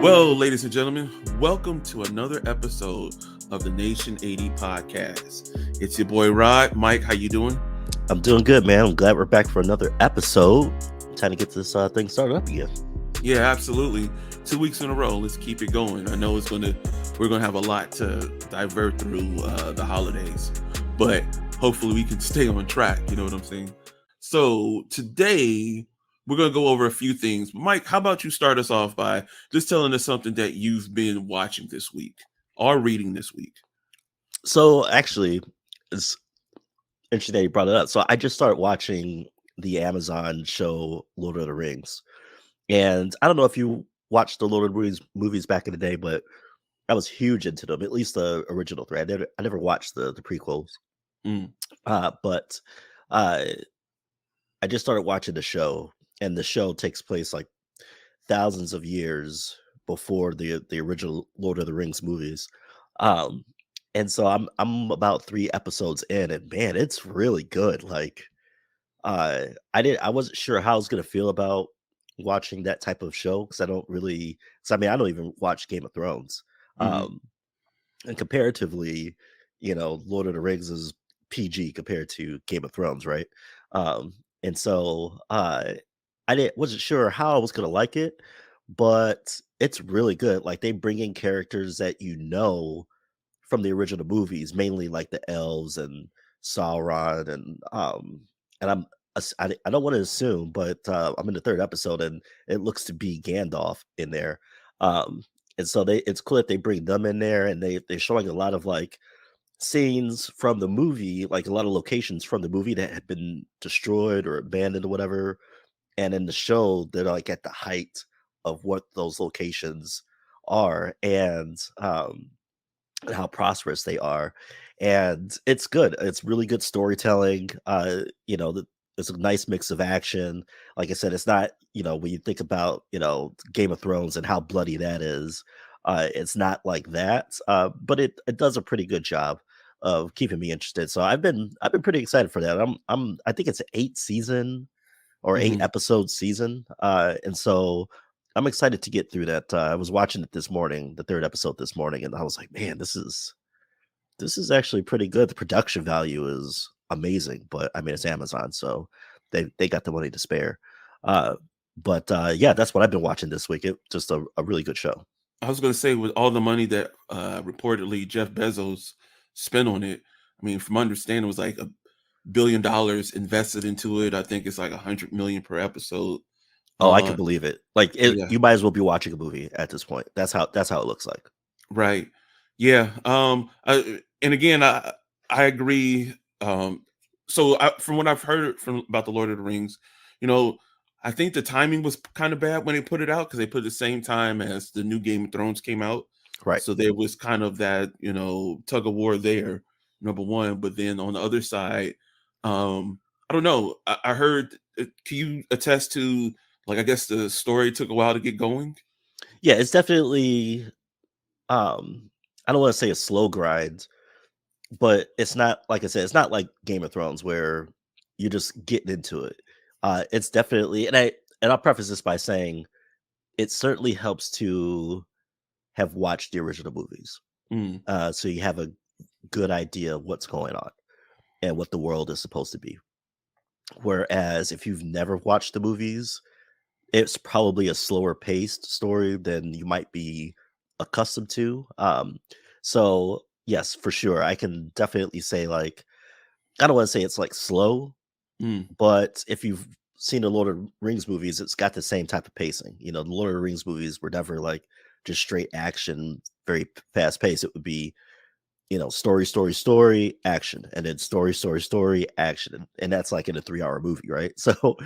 Well, ladies and gentlemen, welcome to another episode of the Nation80 Podcast. It's your boy Rod. Mike, how you doing? I'm doing good, man. I'm glad we're back for another episode. Trying to get this thing started up again. Yeah, absolutely. 2 weeks in a row. Let's keep it going. I know we're gonna have a lot to divert through the holidays, but hopefully we can stay on track. You know what I'm saying? So today we're going to go over a few things. Mike, how about you start us off by just telling us something that you've been watching this week or reading this week? So actually, it's interesting that you brought it up. So I just started watching the Amazon show Lord of the Rings. And I don't know if you watched the Lord of the Rings movies back in the day, but I was huge into them, at least the original three. I never watched the prequels. But I just started watching the show. And the show takes place like thousands of years before the original Lord of the Rings movies. And so I'm about 3 episodes in, and man, it's really good. Like I wasn't sure how I was gonna feel about watching that type of show because I don't even watch Game of Thrones. And comparatively, Lord of the Rings is PG compared to Game of Thrones, right? And so wasn't sure how I was gonna like it, but it's really good. Like they bring in characters that from the original movies, mainly like the elves and Sauron, and I don't want to assume, but I'm in the 3rd episode and it looks to be Gandalf in there. And so it's cool that they bring them in there, and they're showing a lot of like scenes from the movie, like a lot of locations from the movie that had been destroyed or abandoned or whatever. And in the show, they're like at the height of what those locations are, and how prosperous they are. And it's good. It's really good storytelling. It's a nice mix of action. Like I said, it's not, when you think about, Game of Thrones and how bloody that is, it's not like that. But it does a pretty good job of keeping me interested. So I've been pretty excited for that. I think it's an 8 episode season. And so I'm excited to get through that. I was watching it this morning, the 3rd episode this morning, and I was like, man, this is actually pretty good. The production value is amazing, but I mean, it's Amazon, so they got the money to spare. But that's what I've been watching this week. It's just a really good show. I was going to say, with all the money that reportedly Jeff Bezos spent on it, I mean, from my understanding, it was like $1 billion invested into it. I think it's like $100 million per episode. Oh, I can believe it. Like you might as well be watching a movie at this point. That's how it looks like. Right. Yeah. And again, I agree. So from what I've heard about the Lord of the Rings, I think the timing was kind of bad when they put it out, because they put it the same time as the new Game of Thrones came out. Right. So there was kind of that, tug of war there, number one. But then on the other side, I don't know. I heard, can you attest to, like, I guess the story took a while to get going? Yeah, it's definitely, I don't want to say a slow grind, but it's not, like I said, it's not like Game of Thrones where you're just getting into it. It's definitely, and I'll preface this by saying it certainly helps to have watched the original movies. So you have a good idea of what's going on and what the world is supposed to be. Whereas if you've never watched the movies, it's probably a slower paced story than you might be accustomed to. So yes, for sure, I can definitely say, like, I don't want to say it's like slow, but if you've seen the Lord of the Rings movies, it's got the same type of pacing. The Lord of the Rings movies were never like just straight action, very fast paced. It would be, story, action, and then story, action. And that's like in a 3-hour movie, right? So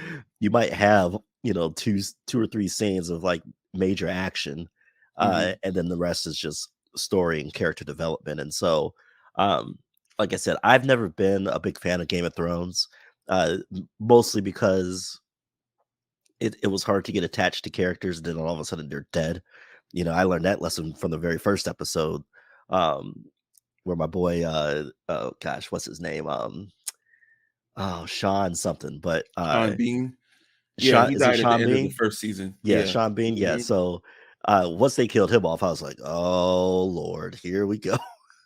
you might have, 2 or 3 scenes of like major action, and then the rest is just story and character development. And so, like I said, I've never been a big fan of Game of Thrones, mostly because it was hard to get attached to characters, and then all of a sudden they're dead. I learned that lesson from the very first episode, where my boy, what's his name? Sean something, but Sean Bean. Yeah, he is it died at the Sean end of the Bean? first season. Yeah, Sean Bean. Yeah, Mhm. so once they killed him off, I was like, oh Lord, here we go.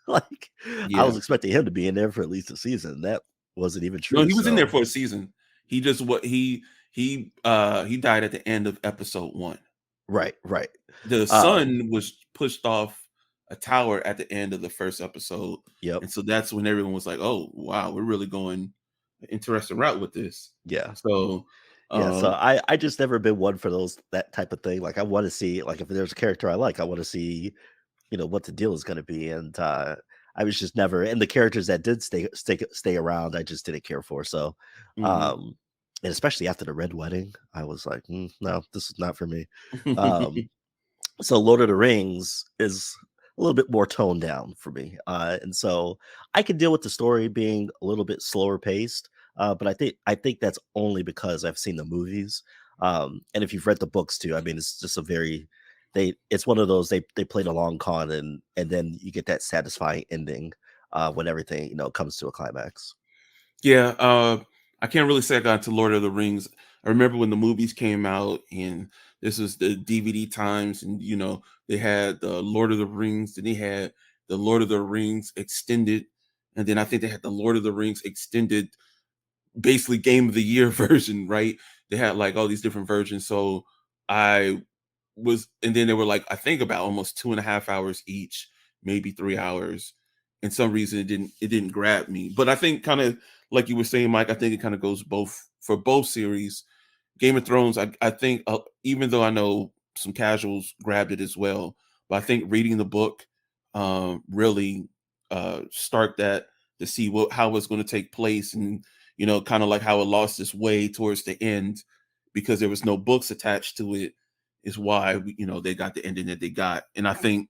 Like I was Yeah. expecting him to be in there for at least a season. That wasn't even No, true. he was in there So for a season. He just what he died at the end of episode 1. right, right. The Um, son was pushed off a tower at the end of the first episode, yep, and so that's when everyone was like, "Oh, wow, we're really going an interesting route with this." yeah. So, Yeah, so um, I just never been one for those that type of thing. Like I want to see like if there's a character I like, I want to see, what the deal is going to be. And I was just never, and the characters that did stay around, I just didn't care for. So mhm. um and especially after the Red Wedding, I was like, no, this is not for me. Um so Lord of the Rings is a little bit more toned down for me. And so I can deal with the story being a little bit slower paced. But I think that's only because I've seen the movies. And if you've read the books too, I mean, it's just a very it's one of those they played a long con, and then you get that satisfying ending when everything comes to a climax. Yeah, I can't really say I got into Lord of the Rings. I remember when the movies came out, and this was the DVD times, and they had the Lord of the Rings, then they had the Lord of the Rings extended, and then I think they had the Lord of the Rings extended, basically Game of the Year version, right? They had like all these different versions. So I and then they were like, I think about almost 2.5 hours each, maybe 3 hours. And some reason it didn't grab me. But I think kind of like you were saying, Mike, I think it kind of goes both for both series. Game of Thrones, I think even though I know some casuals grabbed it as well, but I think reading the book really start that to see how it's going to take place, and kind of like how it lost its way towards the end because there was no books attached to it, is why they got the ending that they got. And I think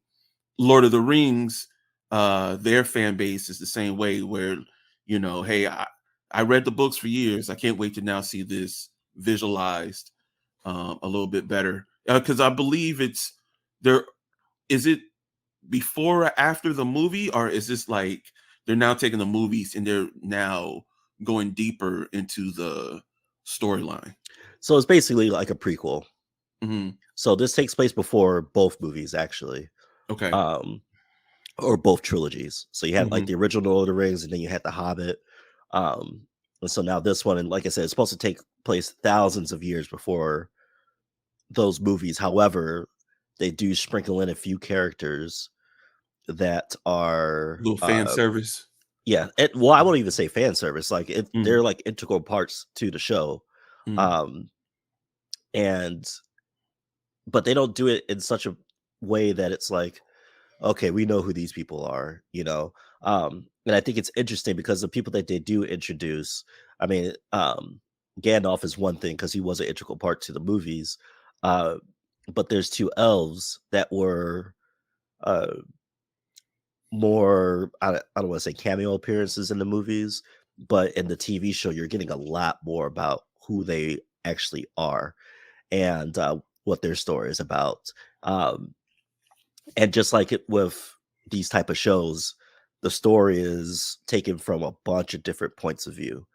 Lord of the Rings, their fan base is the same way, where hey, I read the books for years. I can't wait to now see this visualized a little bit better, because I believe it's there. Is it before or after the movie, or is this like they're now taking the movies and they're now going deeper into the storyline? So it's basically like a prequel. Hmm. So this takes place before both movies, actually. Okay. Um, or both trilogies. So you had like Hmm. the original Lord of the Rings, and then you had the Hobbit. Um, and so now this one, and like I said, it's supposed to take place thousands of years before those movies. However, they do sprinkle in a few characters that are, Little fan service. yeah. Well, I won't even say fan service. Like Mm, they're like integral parts to the show. mm. Um, and but they don't do it in such a way that it's like, okay, we know who these people are. And I think it's interesting because the people that they do introduce, I mean, Gandalf is one thing because he was an integral part to the movies. uh but there's two elves that were uh more, I don't want to say cameo appearances in the movies, but in the TV show you're getting a lot more about who they actually are, and what their story is about. um and just like it with these type of shows, the story is taken from a bunch of different points of view.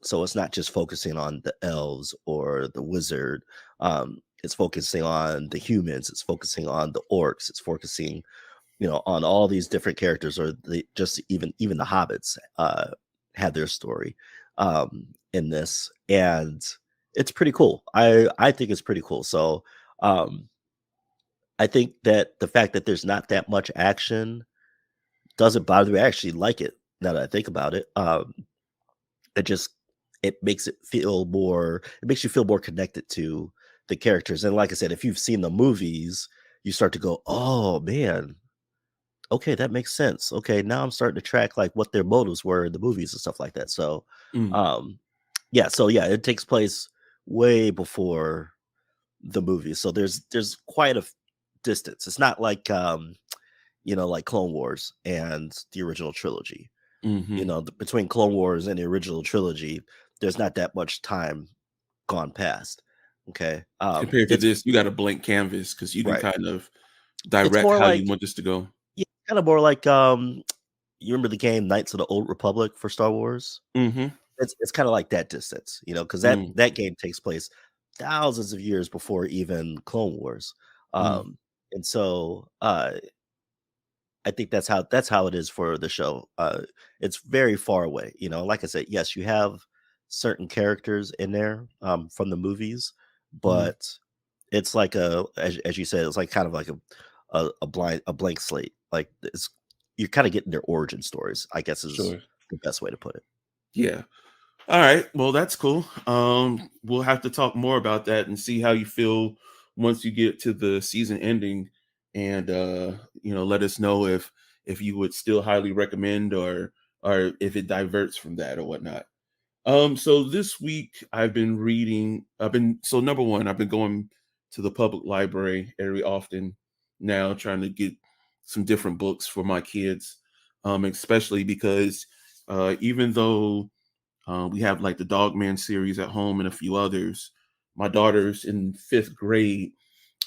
So it's not just focusing on the elves or the wizard. It's focusing on the humans. It's focusing on the orcs. It's focusing, on all these different characters, or just even the hobbits had their story in this, and it's pretty cool. I think it's pretty cool. So um, I think that the fact that there's not that much action doesn't bother me. I actually like it now that I think about it. It just it makes it feel more. It makes you feel more connected to the characters. And like I said, if you've seen the movies, you start to go, "Oh man, okay, that makes sense. Okay, now I'm starting to track like what their motives were in the movies and stuff like that." So, Mm. um, yeah. So yeah, it takes place way before the movie. So there's quite a distance. It's not like like Clone Wars and the original trilogy. Mhm. Between Clone Wars and the original trilogy, there's not that much time gone past. Okay. Compared to It's this, you got a blank canvas because you can right. kind of It's direct more how you like, want this to go. yeah, kind of more like you remember the game Knights of the Old Republic for Star Wars? Mhm. It's kind of like that distance, because that Mm. that game takes place thousands of years before even Clone Wars. Mm, Um, and so I think that's how it is for the show. It's very far away. Like I said, yes, you have certain characters in there from the movies, mm, but it's like as you said, it's like kind of like a blank slate. Like you're kind of getting their origin stories, I guess is sure. the best way to put it. Yeah. All right. Well, that's cool. We'll have to talk more about that and see how you feel once you get to the season ending, and let us know if you would still highly recommend, or if it diverts from that or whatnot. So this week so number one, I've been going to the public library every often now, trying to get some different books for my kids. Especially because even though we have like the Dogman series at home and a few others, my daughter's in fifth grade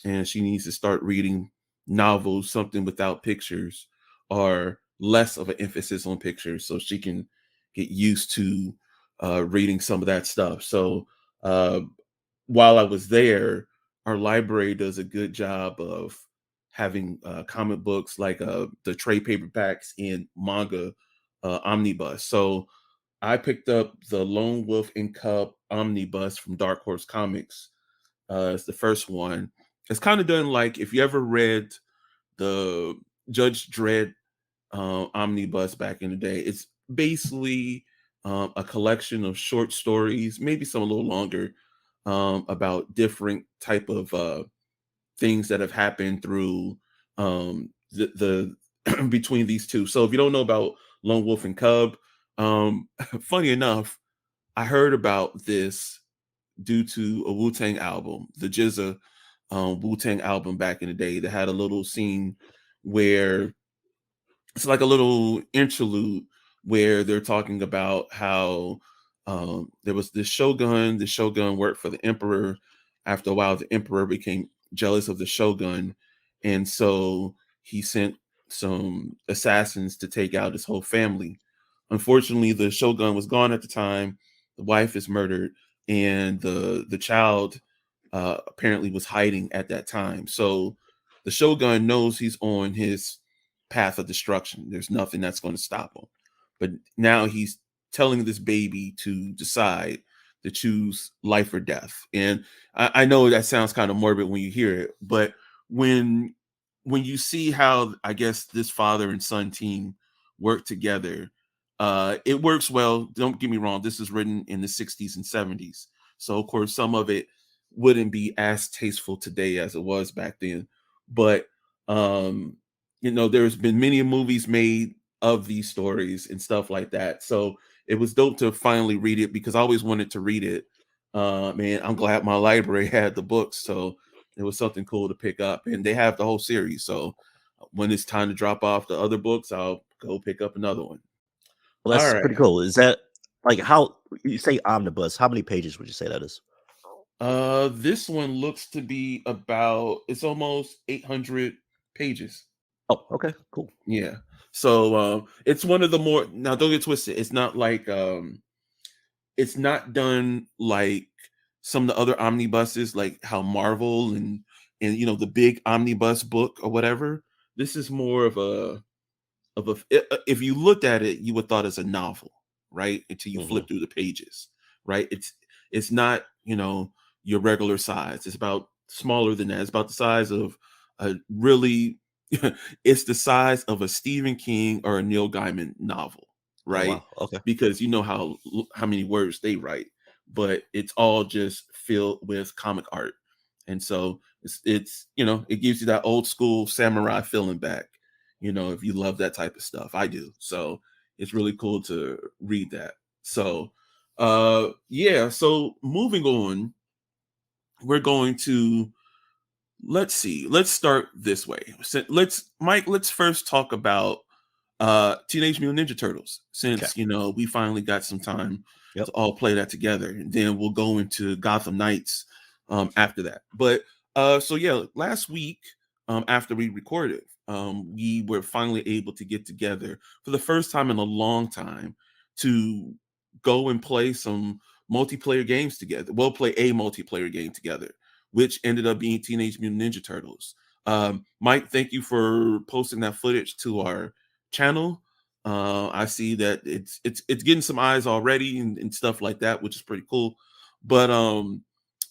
and she needs to start reading novels, something without pictures or less of an emphasis on pictures, so she can get used to reading some of that stuff. So uh, while I was there, our library does a good job of having comic books like the trade paperbacks and manga omnibus. So I picked up the Lone Wolf and Cub omnibus from Dark Horse Comics. It's the first one. It's kind of done like if you ever read the Judge Dredd omnibus back in the day. It's basically a collection of short stories, maybe some a little longer, about different type of things that have happened through the between these two. So if you don't know about Lone Wolf and Cub, funny enough, I heard about this due to a Wu-Tang album, the Jizza Wu-Tang album back in the day that had a little scene where it's like a little interlude where they're talking about how there was this shogun. The shogun worked for the emperor. After a while, the emperor became jealous of the shogun, and so he sent some assassins to take out his whole family. Unfortunately, the shogun was gone at the time. The wife is murdered, and the child apparently was hiding at that time. So the shogun knows he's on his path of destruction. There's nothing that's going to stop him. But now he's telling this baby to decide to choose life or death. And I know that sounds kind of morbid when you hear it, but when when you see how I guess this father and son team work together, it works well. Don't get me wrong. This is written in the 60s and 70s. So of course some of it wouldn't be as tasteful today as it was back then. But um there's been many movies made of these stories and stuff like that. So it was dope to finally read it because I always wanted to read it. Man, I'm glad my library had the books, so it was something cool to pick up. And they have the whole series. So when it's time to drop off the other books, I'll go pick up another one. Well, All that's right. pretty cool. Is that like how you say omnibus? How many pages would you say that is? This one looks to be about it's almost 800 pages. Oh, okay, cool. Yeah. So it's one of the more now don't get twisted. It's not done like some of the other omnibuses, like how Marvel and the big omnibus book or whatever. This is more if you looked at it, you would thought it's a novel, right? Until you Hmm. flip through the pages, right? It's not your regular size. It's about smaller than that. It's about the size of a really it's the size of a Stephen King or a Neil Gaiman novel, Oh right? wow. Okay. Because you know how many words they write, but it's all just filled with comic art. And so it gives you that old school samurai feeling back, if you love that type of stuff. I do. So it's really cool to read that. So yeah, so moving on, we're going to let's see. Let's start this way. So let's first talk about Teenage Mutant Ninja Turtles, Okay. since we finally got some time Yep. to all play that together, and then we'll go into Gotham Knights after that. But so yeah, last week after we recorded, we were finally able to get together for the first time in a long time to go and play some multiplayer games together. We'll play a multiplayer game together, which ended up being Teenage Mutant Ninja Turtles. Mike, thank you for posting that footage to our channel. I see that it's getting some eyes already and stuff like that, which is pretty cool. But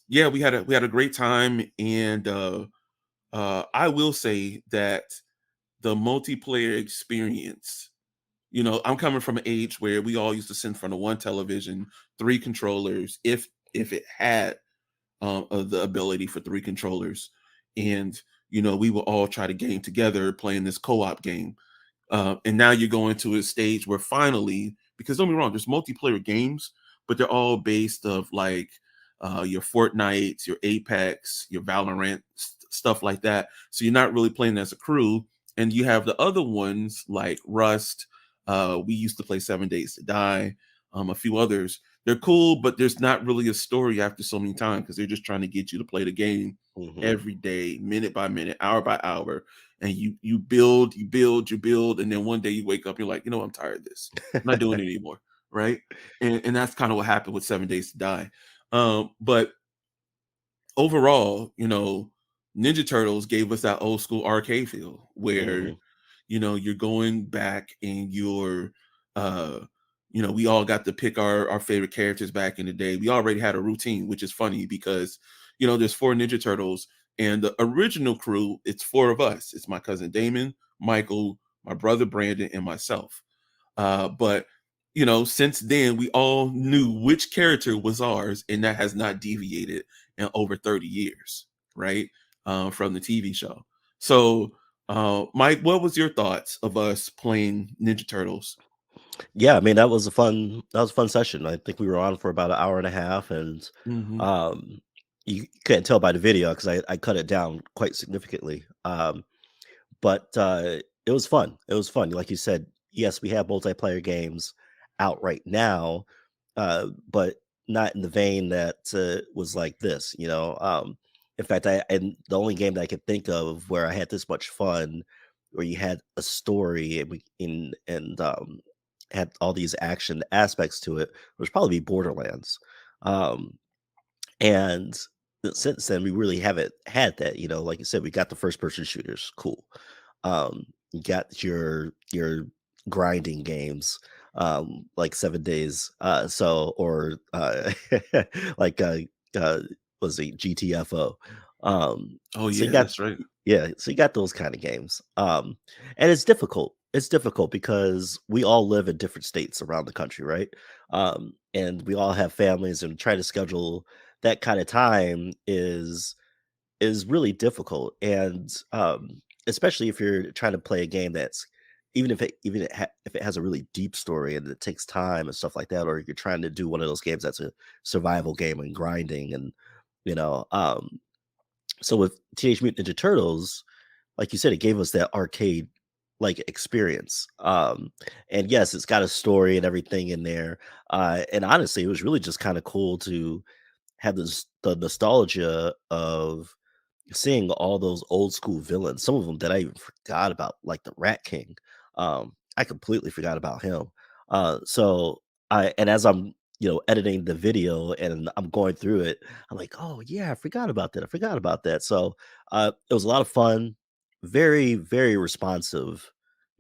yeah, we had a great time, and I will say that the multiplayer experience. I'm coming from an age where we all used to sit in front of one television, three controllers, if it had the ability for three controllers, and we would all try to game together playing this co-op game. And now you're going to a stage where finally, because don't be wrong, there's multiplayer games, but they're all based of like your Fortnites, your Apex, your Valorant, stuff like that. So you're not really playing as a crew. And you have the other ones like Rust. We used to play 7 Days to Die, a few others. They're cool, but there's not really a story after so many times because they're just trying to get you to play the game every day, minute by minute, hour by hour. And you build, and then one day you wake up, you're like, I'm tired of this. I'm not doing it anymore, right? And that's kind of what happened with 7 Days to Die. But overall, Ninja Turtles gave us that old school arcade feel where, you're going back and we all got to pick our favorite characters back in the day. We already had a routine, which is funny because, there's 4 Ninja Turtles and the original crew, it's 4 of us. It's my cousin Damon, Michael, my brother Brandon, and myself. But since then, we all knew which character was ours, and that has not deviated in over 30 years, right? From the TV show. So, Mike, what was your thoughts of us playing Ninja Turtles? Yeah, I mean that was a fun session. I think we were on for about an hour and a half, and you couldn't tell by the video because I cut it down quite significantly. But it was fun. It was fun. Like you said, yes, we have multiplayer games out right now, but not in the vein that was like this. In fact, and the only game that I could think of where I had this much fun, where you had a story and had all these action aspects to it, was probably Borderlands. And since then, we really haven't had that. Like you said, we got the first person shooters, cool. You got your grinding games, like 7 Days, or like was it GTFO? Oh So yeah, you got that's right. yeah, so you got those kind of games. And it's difficult. It's difficult because we all live in different states around the country, right? And we all have families, and trying to schedule that kind of time is really difficult. And especially if you're trying to play a game that's if it has a really deep story and it takes time and stuff like that, or you're trying to do one of those games that's a survival game and grinding and you know so with Teenage Mutant Ninja Turtles, like you said, it gave us that arcade like experience. And yes, it's got a story and everything in there. And honestly, it was really just kind of cool to have the nostalgia of seeing all those old school villains, some of them that I even forgot about, like the Rat King. I completely forgot about him. So and as I'm editing the video and I'm going through it, I'm like, oh yeah, I forgot about that. I forgot about that. So it was a lot of fun, very very responsive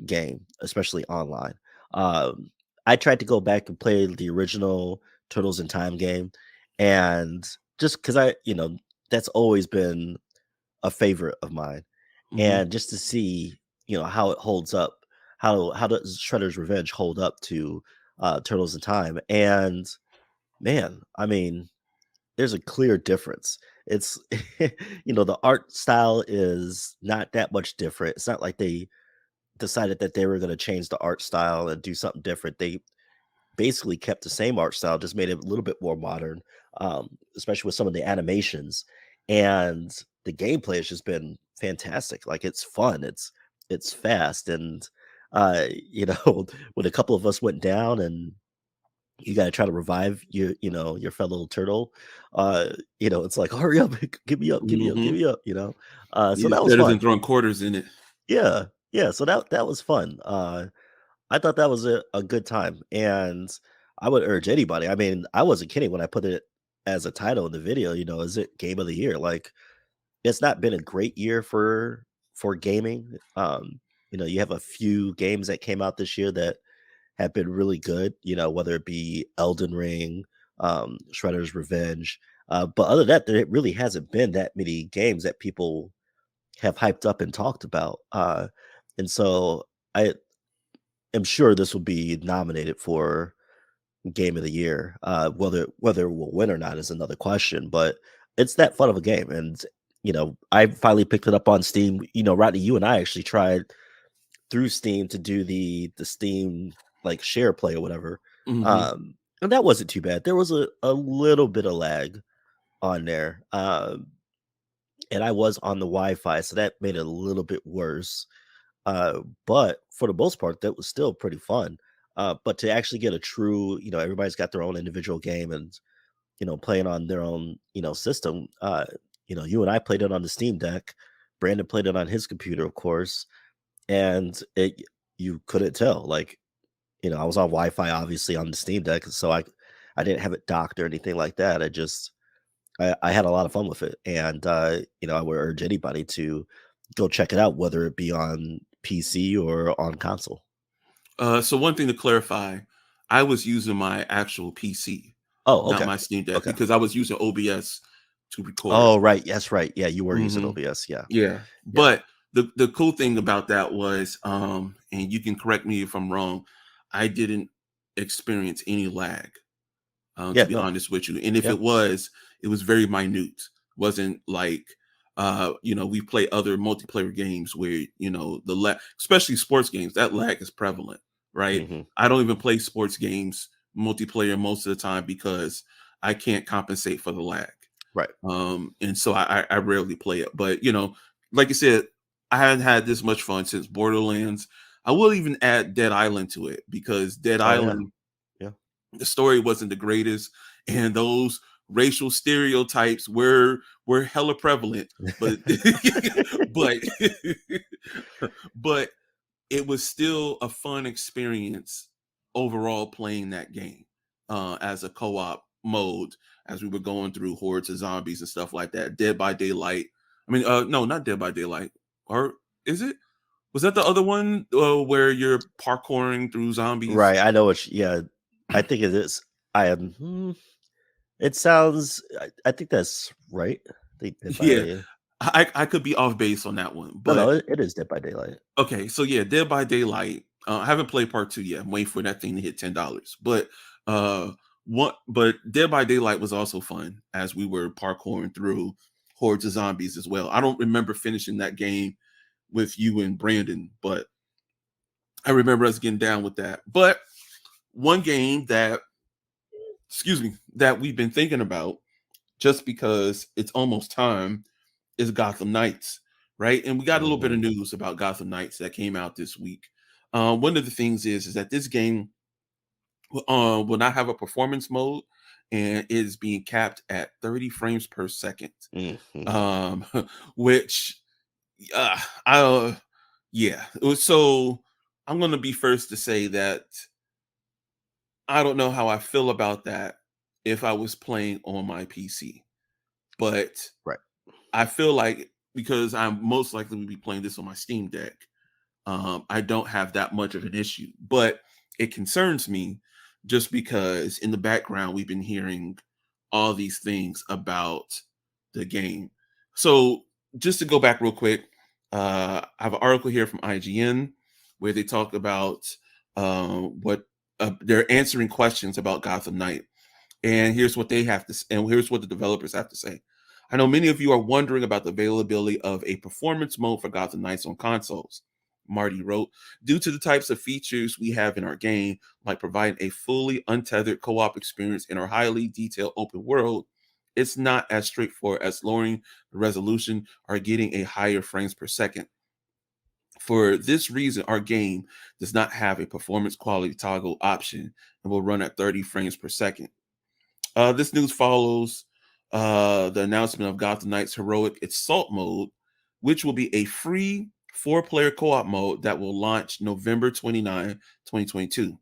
game, especially online. Um, I tried to go back and play the original Turtles in Time game, and just because that's always been a favorite of mine, Mm-hmm. and just to see how it holds up, how does Shredder's Revenge hold up to Turtles in Time, and man, I mean, there's a clear difference. It's the art style is not that much different. It's not like they decided that they were going to change the art style and do something different. They basically kept the same art style, just made it a little bit more modern, especially with some of the animations. And the gameplay has just been fantastic. Like it's fun, it's fast, and when a couple of us went down and you got to try to revive your fellow turtle, it's like hurry up, give me up, give me up, give Mm-hmm. me up, so Yeah, it's that was better than fun. throwing quarters in it. Yeah, yeah, so that was fun. I thought that was a good time, and I would urge anybody. I mean, I wasn't kidding when I put it. as a title in the video, is it game of the year? Like, it's not been a great year for gaming. You have a few games that came out this year that have been really good, whether it be Elden Ring, Shredder's Revenge. But other than that, there really hasn't been that many games that people have hyped up and talked about. And so I am sure this will be nominated for game of the year. Whether we'll win or not is another question, but it's that fun of a game. And I finally picked it up on Steam. Rodney, you and I actually tried through Steam to do the Steam like share play or whatever. And that wasn't too bad. There was a little bit of lag on there. And I was on the Wi-Fi, so that made it a little bit worse. But for the most part, that was still pretty fun. But to actually get a true, everybody's got their own individual game and, playing on their own, system. You and I played it on the Steam Deck. Brandon played it on his computer, of course. And you couldn't tell. Like, I was on Wi-Fi, obviously, on the Steam Deck. So I didn't have it docked or anything like that. I had a lot of fun with it. And, I would urge anybody to go check it out, whether it be on PC or on console. So one thing to clarify, I was using my actual PC, Oh, okay. not my Steam Deck, Okay. because I was using OBS to record. Oh, right. Yes, right. Yeah, you were using OBS. Yeah. Yeah. But the cool thing about that was, and you can correct me if I'm wrong, I didn't experience any lag, to be honest with you. And if it was very minute. Wasn't like, we play other multiplayer games where, the lag, especially sports games, that lag is prevalent, right? I don't even play sports games multiplayer most of the time because I can't compensate for the lag. Right. And so I rarely play it. But, like I said, I haven't had this much fun since Borderlands. I will even add Dead Island to it because Dead Island, the story wasn't the greatest. And those racial stereotypes were hella prevalent, but but it was still a fun experience overall playing that game as a co-op mode as we were going through hordes of zombies and stuff like that. Dead by Daylight. I mean, no, not Dead by Daylight. Or is it? Was that the other one where you're parkouring through zombies? Right. I know what. I think it is. I am. It sounds. I think that's right. I could be off base on that one, but no, it is Dead by Daylight. Okay, so yeah, Dead by Daylight. I haven't played part 2 yet. I'm waiting for that thing to hit $10. But Dead by Daylight was also fun as we were parkouring through hordes of zombies as well. I don't remember finishing that game with you and Brandon, but I remember us getting down with that. But one game that we've been thinking about just because it's almost time is Gotham Knights, right? And we got a little bit of news about Gotham Knights that came out this week. One of the things is that this game will not have a performance mode and is being capped at 30 frames per second. Which so I'm going to be first to say that I don't know how I feel about that if I was playing on my PC, but I feel like because I'm most likely to be playing this on my Steam Deck, I don't have that much of an issue, but it concerns me just because in the background, we've been hearing all these things about the game. So just to go back real quick, I have an article here from IGN where they talk about what they're answering questions about Gotham Knight. And here's what they have to, and here's what the developers have to say. I know many of you are wondering about the availability of a performance mode for Gotham Knights on consoles. Marty wrote, due to the types of features we have in our game, like providing a fully untethered co-op experience in our highly detailed open world, it's not as straightforward as lowering the resolution or getting a higher frames per second. For this reason, our game does not have a performance quality toggle option and will run at 30 frames per second. This news follows the announcement of Gotham Knights Heroic Assault mode, which will be a free 4-player co-op mode that will launch November 29, 2022.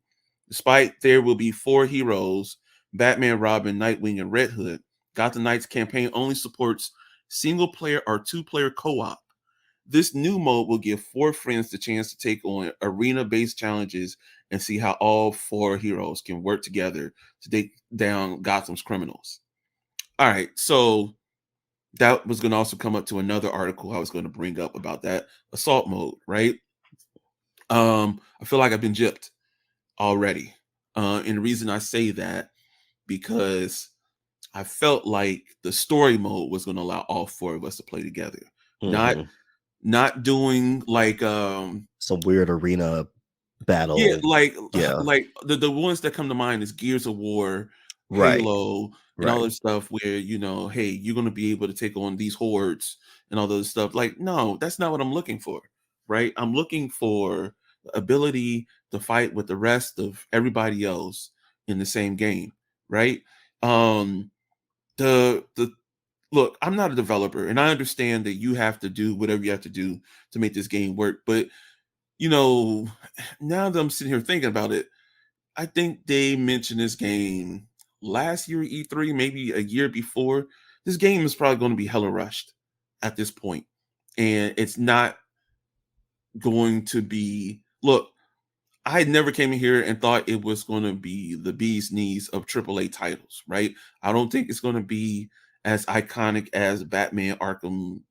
Despite there will be 4 heroes, Batman, Robin, Nightwing, and Red Hood, Gotham Knights campaign only supports single player or 2-player co-op. This new mode will give 4 friends the chance to take on arena-based challenges and see how all 4 heroes can work together to take down Gotham's criminals. All right, so that was going to also come up to another article I was going to bring up about that assault mode, right? I feel like I've been gypped already. And the reason I say that, because I felt like the story mode was going to allow all 4 of us to play together. Mm-hmm. Not doing like some weird arena yeah, battle. Yeah, like the ones that come to mind is Gears of War, right, Halo, and all right. this stuff where, hey, you're gonna be able to take on these hordes and all those stuff. Like, no, that's not what I'm looking for, right? I'm looking for the ability to fight with the rest of everybody else in the same game, right? Um, the look, I'm not a developer, and I understand that you have to do whatever you have to do to make this game work, but now that I'm sitting here thinking about it, I think they mentioned this game last year at E3, maybe a year before. This game is probably going to be hella rushed at this point. And it's not going to be, look, I had never came in here and thought it was going to be the bee's knees of AAA titles, right? I don't think it's going to be as iconic as Batman Arkham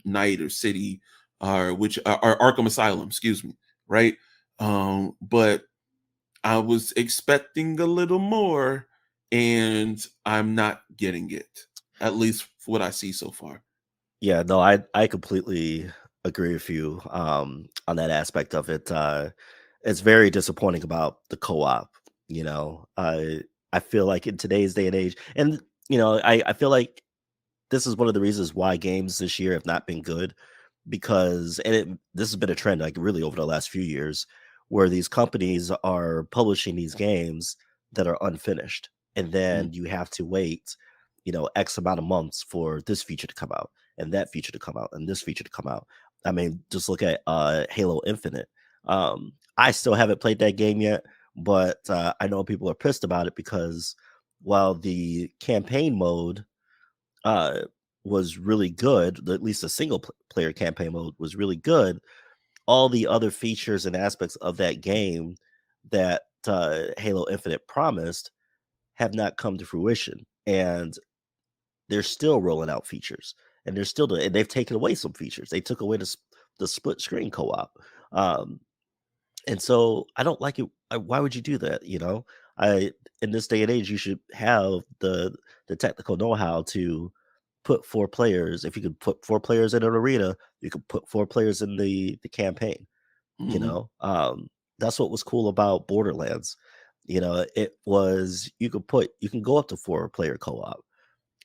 Knight or City or Arkham Asylum, excuse me, right? But I was expecting a little more, and I'm not getting it, at least for what I see so far. Yeah, no, I completely agree with you on that aspect of it. It's very disappointing about the co-op. I feel like in today's day and age, and I feel like this is one of the reasons why games this year have not been good, because this has been a trend like really over the last few years, where these companies are publishing these games that are unfinished, and Mm, then you have to wait X amount of months for this feature to come out and that feature to come out and this feature to come out. I mean, just look at Halo Infinite. I still haven't played that game yet, but I know people are pissed about it because while the campaign mode uh, was really good, at least the player campaign mode was really good, all the other features and aspects of that game that Halo Infinite promised have not come to fruition. And they're still rolling out features, and they've taken away some features. They took away the split screen co-op. Um, and so I don't like it. Why would you do that? I in this day and age, you should have the technical know-how to put 4 players. If you could put 4 players in an arena, you could put 4 players in the campaign. You mhm, know, um, that's what was cool about Borderlands. It was you can go up to 4 player co-op.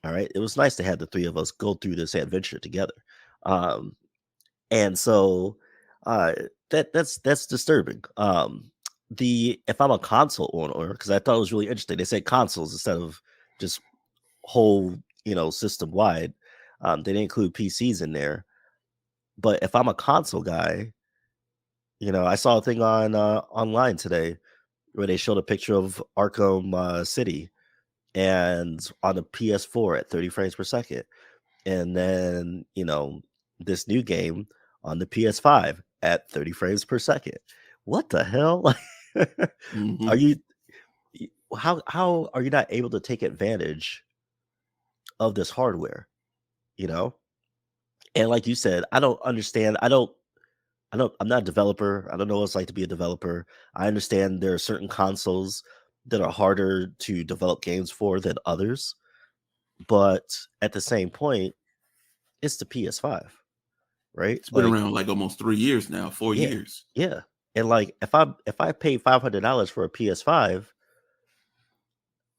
All right, it was nice to have the 3 of us go through this adventure together. Um, and so uh that's disturbing. The If I'm a console owner, because I thought it was really interesting, they said consoles instead of just whole system wide. They didn't include PCs in there. But if I'm a console guy, I saw a thing on online today where they showed a picture of Arkham City and on the PS4 at 30 frames per second, and then this new game on the PS5 at 30 frames per second. What the hell? Like, are mhm. you how are you not able to take advantage of this hardware? You know, and like you said, I don't understand. I'm not a developer. I don't know what it's like to be a developer. I understand there are certain consoles that are harder to develop games for than others, but at the same point, it's the PS5, right? It's been Like, around like almost 3 years now, 4 yeah, years. yeah. And like if I pay $500 for a PS5,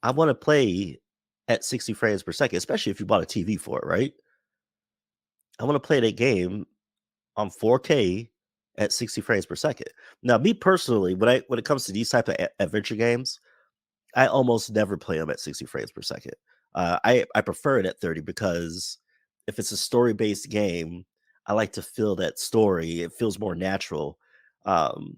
I want to play at 60 frames per second, especially if you bought a TV for it, right? I want to play that game on 4K at 60 frames per second. Now, me personally, when it comes to these type of adventure games, I almost never play them at 60 frames per second. I prefer it at 30 because if it's a story based game, I like to feel that story. It feels more natural. Um,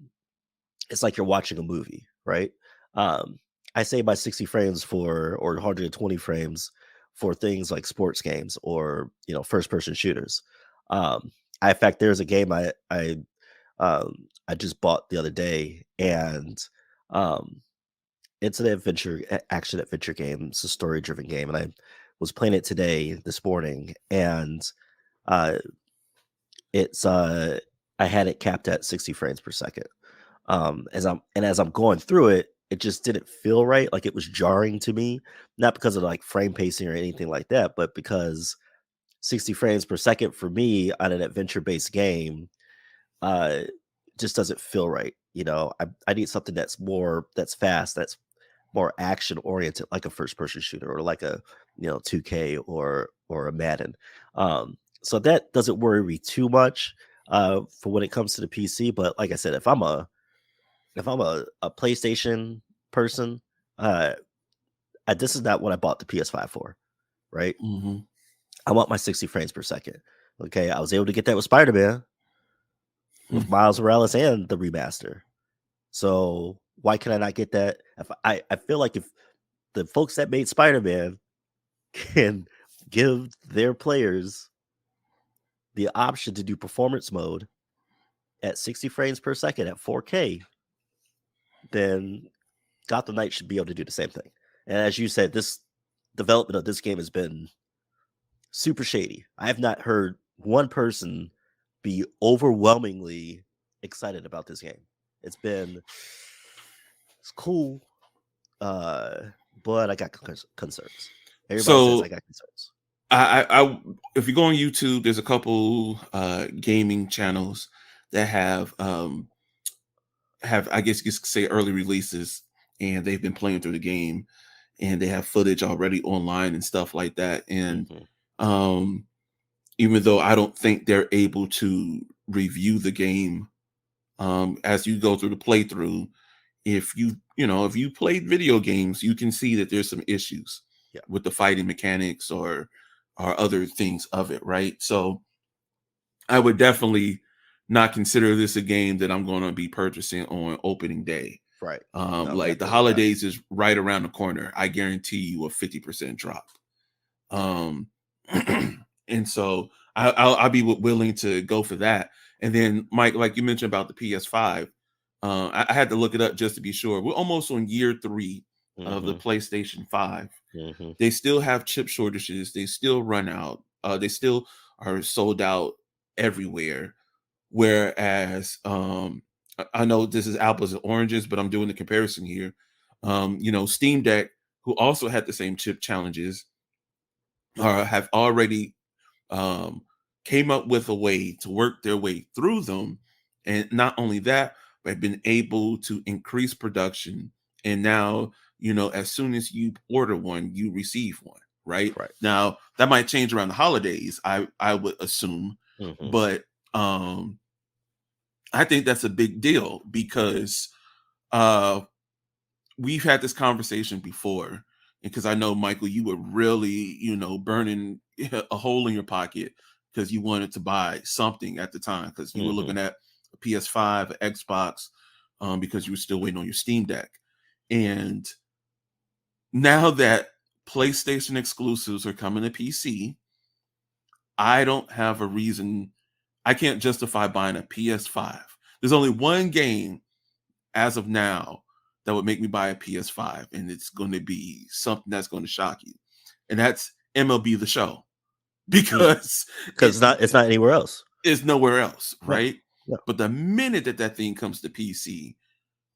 it's like you're watching a movie, right? Um, I say by 60 frames or 120 frames for things like sports games or first person shooters. In fact, there's a game I just bought the other day, and um, it's an action adventure game. It's a story driven game, and I was playing it this morning, and uh, it's I had it capped at 60 frames per second. As I'm going through it, it just didn't feel right. Like, it was jarring to me, not because of like frame pacing or anything like that, but because 60 frames per second for me on an adventure based game uh just doesn't feel right. I need something that's fast, that's more action oriented, like a first person shooter or like a 2K or a Madden. So that doesn't worry me too much for when it comes to the PC. But like I said, if I'm a PlayStation person, uh this is not what I bought the PS5 for, right? Mm-hmm. I want my 60 frames per second. Okay, I was able to get that with Spider-Man, with Miles Morales and the remaster. So why can I not get that? If I feel like if the folks that made Spider-Man can give their players the option to do performance mode at 60 frames per second at 4K, then Gotham Knight should be able to do the same thing. And as you said, this development of this game has been super shady. I have not heard one person be overwhelmingly excited about this game. It's cool, but I got concerns. Everybody says I got concerns. I if you go on YouTube, there's a couple gaming channels that have I guess you could say early releases, and they've been playing through the game, and they have footage already online and stuff like that. And even though I don't think they're able to review the game as you go through the playthrough, if you played video games, you can see that there's some issues with the fighting mechanics or other things of it, right? So I would definitely not consider this a game that I'm going to be purchasing on opening day. Right. Like the holidays is right around the corner. I guarantee you a 50% drop. And so I'll be willing to go for that. And then, Mike, like you mentioned about the PS5, I had to look it up just to be sure. We're almost on year 3 of the PlayStation 5. They still have chip shortages. They still run out. They still are sold out everywhere. Whereas I know this is apples and oranges, but I'm doing the comparison here. Steam Deck, who also had the same chip challenges, have already came up with a way to work their way through them. And not only that, but have been able to increase production. And now, as soon as you order one, you receive one, right? Now, that might change around the holidays, I would assume. But I think that's a big deal because we've had this conversation before. Because I know, Michael, you were really, burning a hole in your pocket because you wanted to buy something at the time because you were looking at a PS5, an Xbox, because you were still waiting on your Steam Deck. And now that PlayStation exclusives are coming to PC, I don't have a reason. I can't justify buying a PS5. There's only one game as of now that would make me buy a PS5, and it's going to be something that's going to shock you, and that's MLB The Show, because it's not anywhere else. It's nowhere else, right? Yeah. But the minute that thing comes to PC,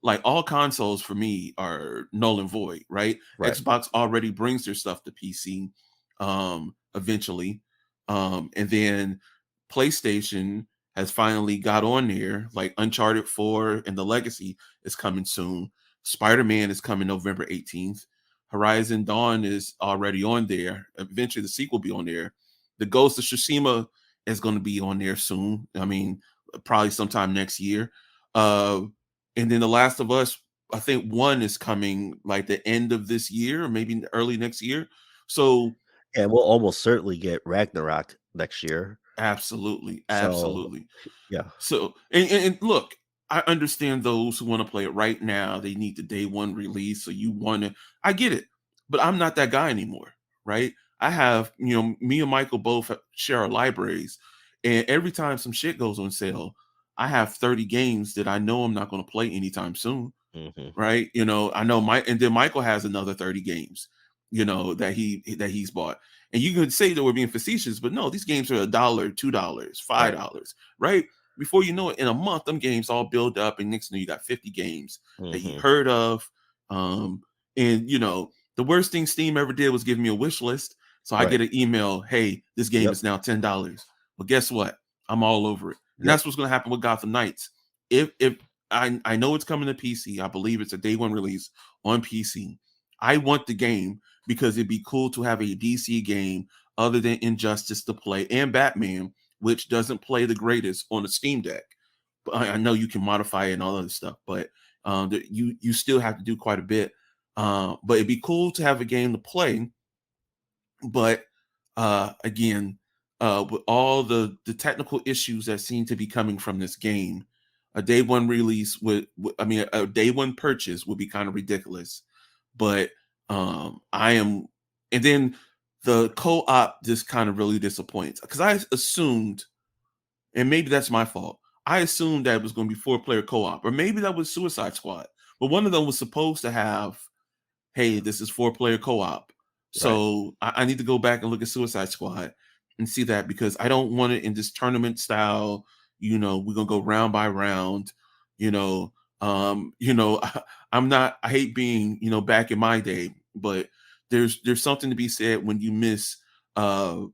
like all consoles for me are null and void, right? Xbox already brings their stuff to PC eventually, and then PlayStation has finally got on there, like Uncharted 4 and the Legacy is coming soon. Spider-Man is coming November 18th. Horizon Dawn is already on there. Eventually the sequel will be on there. The Ghost of Tsushima is going to be on there soon. I mean, probably sometime next year. And then The Last of Us, I think 1 is coming like the end of this year, or maybe early next year. So, and we'll almost certainly get Ragnarok next year. Absolutely. So, So, and look, I understand those who want to play it right now. They need the day one release. So I get it, but I'm not that guy anymore, right? I have, me and Michael both share our libraries, and every time some shit goes on sale, I have 30 games that I know I'm not going to play anytime soon. Hmm. Right? I know and then Michael has another 30 games, that he's bought. And you could say that we're being facetious, but no, these games are $1, $2, Right. $5, right? Before you know it, in a month, them games all build up, and next thing you got 50 games that he Hmm. heard of. Um, and the worst thing Steam ever did was give me a wish list. So I Right. get an email, hey, this game Yep. is now $10. Well, guess what? I'm all over it. And Yep. that's what's gonna happen with Gotham Knights. If I know it's coming to PC. I believe it's a day one release on PC. I want the game because it'd be cool to have a DC game other than Injustice to play, and Batman, which doesn't play the greatest on the Steam Deck. But I know you can modify it and all other stuff, but you still have to do quite a bit. But it'd be cool to have a game to play. But again, with all the technical issues that seem to be coming from this game, a day one release I mean, a day one purchase would be kind of ridiculous. But I am, and then the co-op just kind of really disappoints, because I assumed, and maybe that's my fault, I assumed that it was going to be 4-player co-op, or maybe that was Suicide Squad, but one of them was supposed to have, hey, this is 4-player co-op. Right. So I need to go back and look at Suicide Squad and see that, because I don't want it in this tournament style. We're gonna go round by round. You know, I hate being, back in my day, but there's something to be said when you miss uh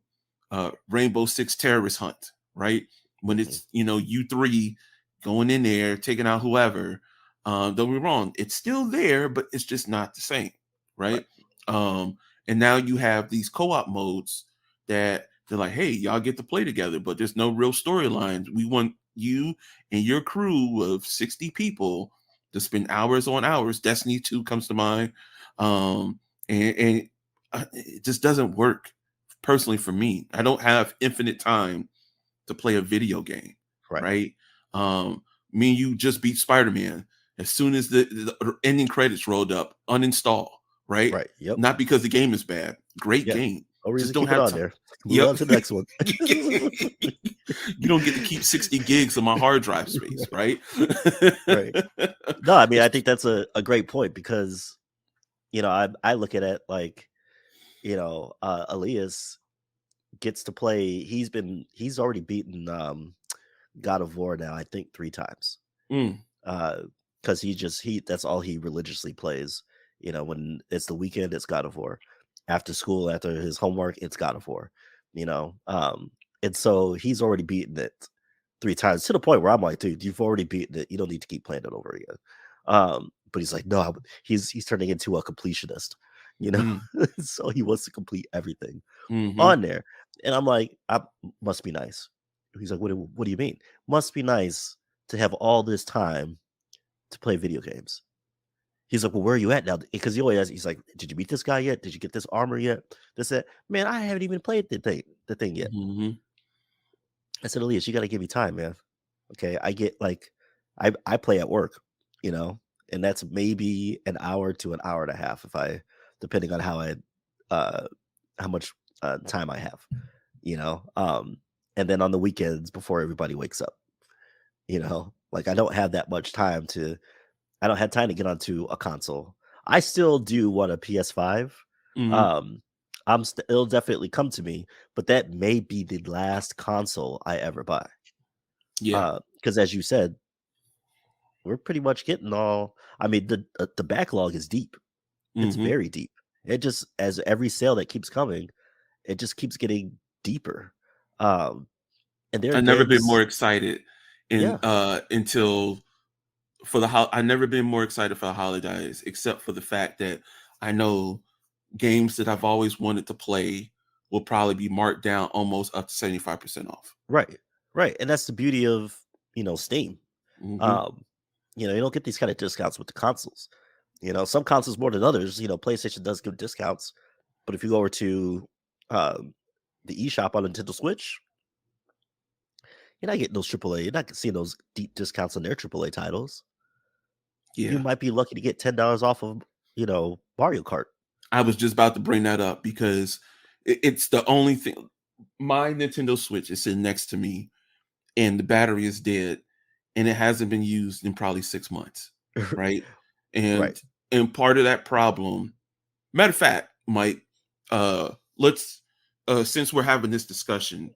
Rainbow Six Terrorist Hunt, right? When Hmm. it's, you three going in there, taking out whoever. Don't be wrong, it's still there, but it's just not the same, Right. right? Um, and now you have these co-op modes that they're like, hey, y'all get to play together, but there's no real storylines. We want you and your crew of 60 people to spend hours on hours. Destiny 2 comes to mind. And it just doesn't work personally for me. I don't have infinite time to play a video game, Right. right? Me and you just beat Spider-Man. As soon as the ending credits rolled up, uninstall, right? Right. Yep. Not because the game is bad. Great Yeah. game. No Just reason to don't keep it have on time. there. Move Yep. on to the next one. You don't get to keep 60 gigs of my hard drive space, right? Right. No, I mean, I think that's a great point, because I look at it like, Elias gets to play. He's already beaten God of War now, I think 3 times. Mm, Because that's all he religiously plays. When it's the weekend, it's God of War. After school, after his homework, it's God of War. And so he's already beaten it 3 times, to the point where I'm like, dude, you've already beaten it. You don't need to keep playing it over again. But he's like, no, he's turning into a completionist, you know. mm, So he wants to complete everything mm-hmm. on there. And I'm like, must be nice. He's like, what do you mean? Must be nice to have all this time to play video games. He's like, well, where are you at now? Because he always asks, he's like, did you meet this guy yet? Did you get this armor yet? This, that. Man, I haven't even played the thing yet. Mm-hmm. I said, Elias, you got to give me time, man. Okay, I get like, I play at work, and that's maybe an hour to an hour and a half, depending on how much time I have, and then on the weekends before everybody wakes up, like I don't have time to get onto a console. I still do want a PS5. Mm-hmm. Um, it'll definitely come to me, but that may be the last console I ever buy. Yeah. Because as you said, we're pretty much getting all. I mean, the backlog is deep. It's Mm-hmm. very deep. It just, as every sale that keeps coming, it just keeps getting deeper. And there are I've never been more games. excited Yeah, until I've never been more excited for the holidays, except for the fact that I know games that I've always wanted to play will probably be marked down almost up to 75% off. right, and that's the beauty of Steam. Mm-hmm. Um, you don't get these kind of discounts with the consoles. Some consoles more than others. PlayStation does give discounts, but if you go over to the eShop on Nintendo Switch, you're not getting those AAA. You're not seeing those deep discounts on their AAA titles. You Yeah. might be lucky to get $10 off of Mario Kart. I was just about to bring that up, because it's the only thing. My Nintendo Switch is sitting next to me, and the battery is dead, and it hasn't been used in probably 6 months, right? Right. And part of that problem, matter of fact, Mike, let's since we're having this discussion,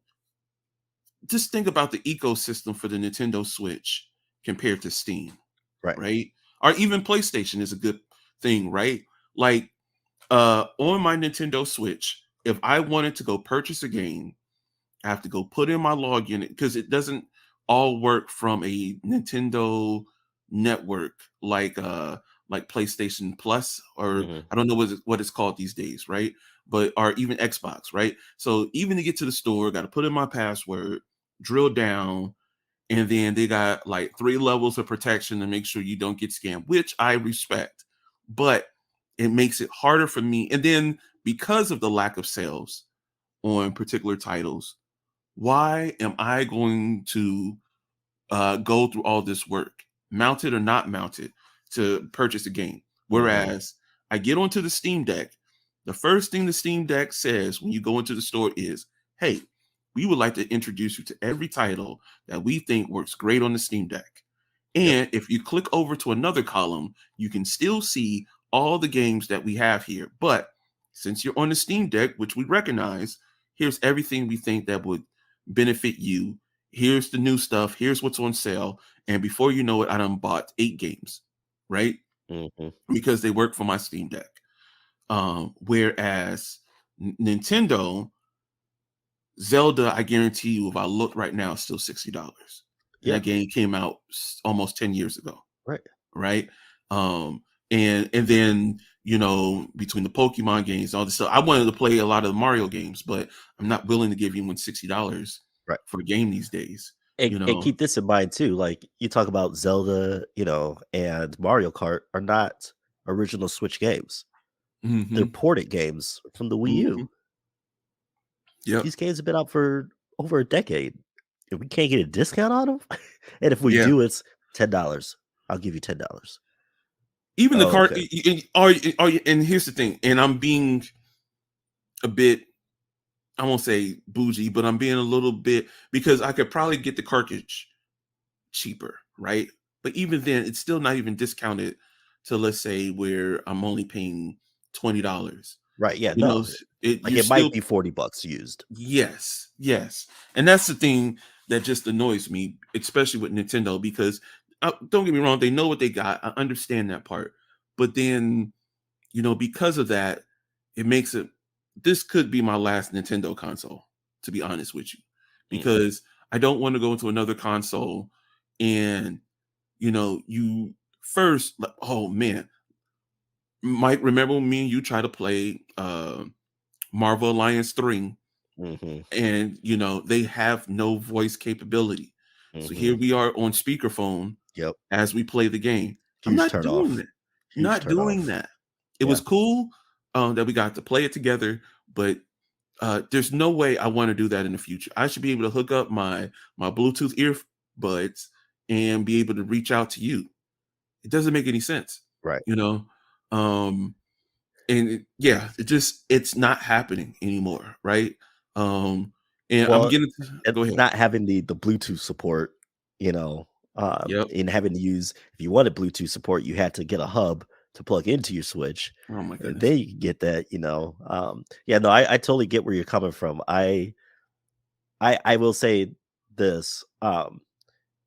just think about the ecosystem for the Nintendo Switch compared to Steam, Right. right? Or even PlayStation is a good thing, right? Like on my Nintendo Switch, if I wanted to go purchase a game, I have to go put in my login because it doesn't all work from a Nintendo network like PlayStation Plus, or Mhm. I don't know what it's called these days, right? But or even Xbox, right? So even to get to the store, got to put in my password, drill down, and then they got like 3 levels of protection to make sure you don't get scammed, which I respect. But it makes it harder for me. And then because of the lack of sales on particular titles, why am I going to go through all this work, mounted or not mounted, to purchase a game? Mhm. Whereas I get onto the Steam Deck, the first thing the Steam Deck says when you go into the store is, hey, we would like to introduce you to every title that we think works great on the Steam Deck. Yep. And if you click over to another column, you can still see all the games that we have here. But since you're on the Steam Deck, which we recognize, here's everything we think that would benefit you. Here's the new stuff. Here's what's on sale. And before you know it, I done bought 8 games, right? Mhm. Because they work for my Steam Deck. Whereas Nintendo, Zelda, I guarantee you, if I look right now, it's still $60. And Yeah. that game came out almost 10 years ago, Right. right? Um, and then between the Pokemon games, all this stuff, I wanted to play a lot of the Mario games, but I'm not willing to give anyone $60 Right. for a game these days. And keep this in mind too. Like you talk about Zelda, and Mario Kart are not original Switch games. They're Hmm. ported games from the Wii Hmm. U. Yep. These games have been out for over a decade. If we can't get a discount on them, and if we Yeah. do, it's $10. I'll give you $10. Even the Oh, card. okay. And here's the thing. And I'm being a bit, I won't say bougie, but I'm being a little bit, because I could probably get the cartridge cheaper, right? But even then, it's still not even discounted to, let's say, where I'm only paying $20. Right. Yeah. You know, No. Like you're it might still, be $40 used. yes, yes, and that's the thing that just annoys me, especially with Nintendo, because don't get me wrong, they know what they got. I understand that part, but then because of that, it makes it. This could be my last Nintendo console, to be honest with you, Mm, because I don't want to go into another console and you first, like, oh man, Mike, remember when me and you tried to play Marvel Alliance 3, mhm, and they have no voice capability. So mhm. here we are on speakerphone Yep. as we play the game. I'm Huge not turn doing off. that. Huge Not turn doing off. that. It Yeah. was cool that we got to play it together, but there's no way I want to do that in the future. I should be able to hook up my Bluetooth earbuds and be able to reach out to you. It doesn't make any sense, Right. you know. Um, and yeah, it's not happening anymore, right? Um, and I'm Well, getting and go ahead. not having the Bluetooth support, Yep. and having to use if you wanted Bluetooth support, you had to get a hub to plug into your Switch. Oh my And goodness. then you can get that. Yeah, no, I totally get where you're coming from. I will say this.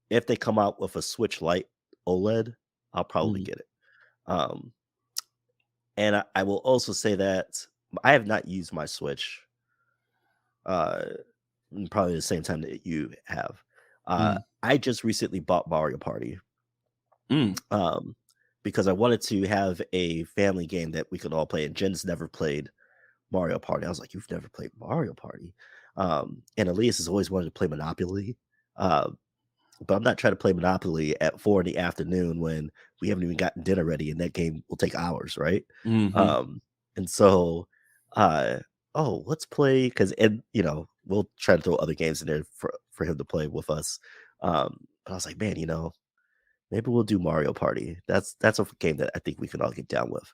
If they come out with a Switch Lite OLED, I'll probably Mhm. get it. Um, and I will also say that I have not used my Switch uh probably the same time that you have. Mhm. I just recently bought Mario Party Mm. um, because I wanted to have a family game that we could all play. And Jen's never played Mario Party. I was like, "You've never played Mario Party?" And Elias has always wanted to play Monopoly, uh, but I'm not trying to play Monopoly at 4 in the afternoon when we haven't even gotten dinner ready, and that game will take hours, right? Mhm. Um, and so, uh, oh, let's play and we'll try to throw other games in there for him to play with us. But I was like, man, maybe we'll do Mario Party. That's a game that I think we can all get down with.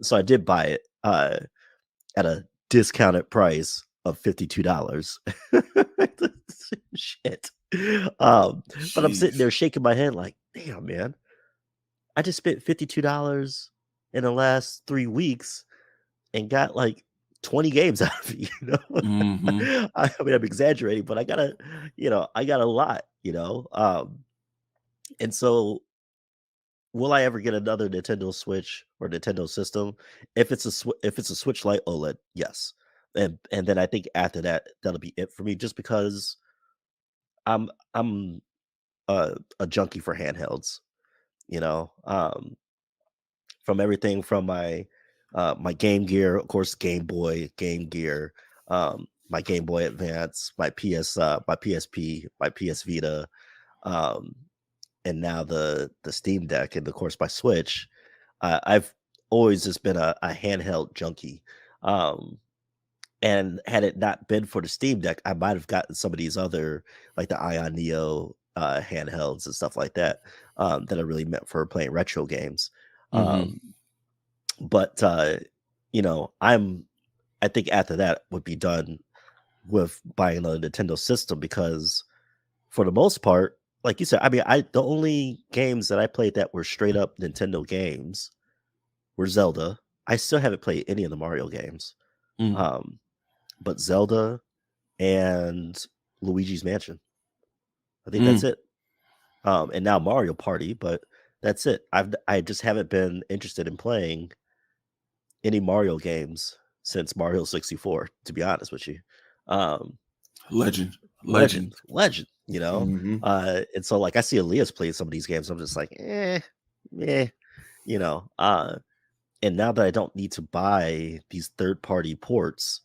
So I did buy it at a discounted price of $52. Shit. But I'm sitting Jeez. there shaking my head like, damn, man, I just spent $52 in the last 3 weeks and got like 20 games out of it, you know. Mm-hmm. I mean, I'm exaggerating, but I got a lot, and so will I ever get another Nintendo Switch or Nintendo system? If it's a Switch Lite OLED, yes. And then I think after that, that'll be it for me, just because I'm a junkie for handhelds, you know. From everything from my Game Gear, of course, Game Boy, Game Gear, my Game Boy Advance, my PSP, my PS Vita, um, and now the Steam Deck, and of course my Switch. I've always just been a handheld junkie. Um, and had it not been for the Steam Deck, I might have gotten some of these other, like the Ion Neo handhelds and stuff like that, that are really meant for playing retro games. Mm-hmm. Um, but I think after that would be done with buying a Nintendo system, because for the most part, like you said, I mean, the only games that I played that were straight up Nintendo games were Zelda. I still haven't played any of the Mario games. Mm. Um, but Zelda and Luigi's Mansion. I think that's Mm. it. And now Mario Party, but that's it. I just haven't been interested in playing any Mario games since Mario 64, to be honest with you. Um, Legend. legend, Legend. legend, Mm-hmm. and so like I see Elias play some of these games, I'm just like, eh, you know. And now that I don't need to buy these third-party ports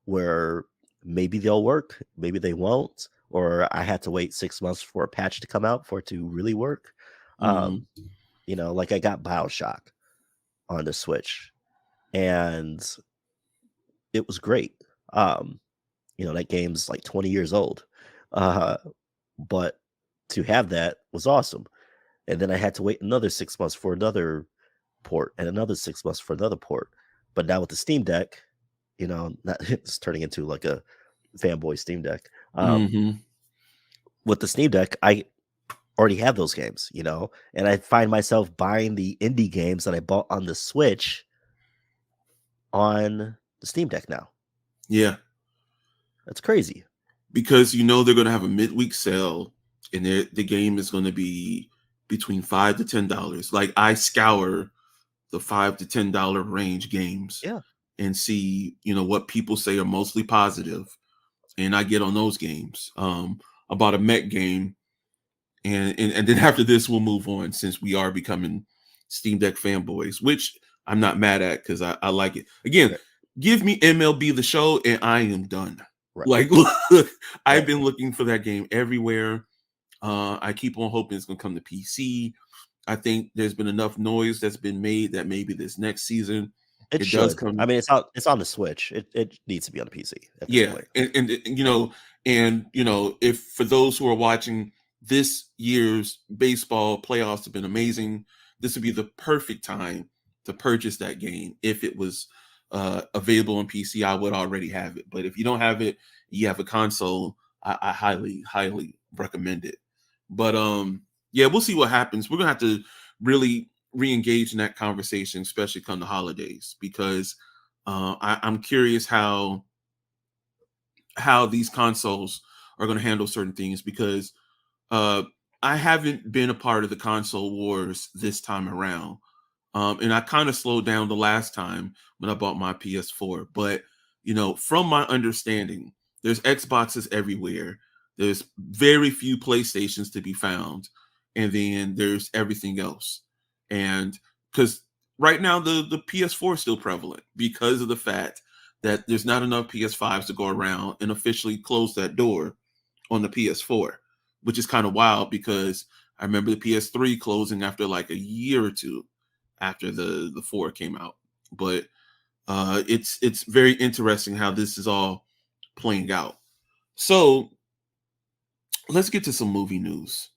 where maybe they'll work, maybe they won't, or I had to wait 6 months for a patch to come out for it to really work. Mm-hmm. Um, like I got BioShock on the Switch, and it was great. That game's like 20 years old. Uh, but to have that was awesome. And then I had to wait another 6 months for another port, and another 6 months for another port. But now with the Steam Deck, not it's turning into like a fanboy Steam Deck. Mm-hmm. With the Steam Deck, I already have those games, and I find myself buying the indie games that I bought on the Switch on the Steam Deck now. Yeah. That's crazy. Because they're going to have a midweek sale, and the game is going to be between $5 to $10. Like, I scour the $5 to $10 range games, Yeah, and see what people say are mostly positive, and I get on those games. About a Met game, and then after this we'll move on, since we are becoming Steam Deck fanboys, which I'm not mad at, because I like it. Again, right, give me MLB The Show and I am done. right, Like, look, I've right. been looking for that game everywhere. I keep on hoping it's going to come to PC. I think there's been enough noise that's been made that maybe this next season It it does should. I come. mean, it's on the Switch. It needs to be on the PC at this Yeah, point. if for those who are watching, this year's baseball playoffs have been amazing. This would be the perfect time to purchase that game. If it was available on PC, I would already have it. But if you don't have it, you have a console, I highly, highly recommend it. But yeah, we'll see what happens. We're gonna have to really re-engage in that conversation, especially come the holidays, because I'm curious how these consoles are going to handle certain things, because uh, I haven't been a part of the console wars this time around. And I kind of slowed down the last time when I bought my PS4. But, from my understanding, there's Xboxes everywhere. There's very few PlayStations to be found. And then there's everything else. And because right now the PS4 is still prevalent, because of the fact that there's not enough PS5s to go around, and officially close that door on the PS4, which is kind of wild, because I remember the PS3 closing after like a year or two after the 4 came out. But it's very interesting how this is all playing out. So let's get to some movie news.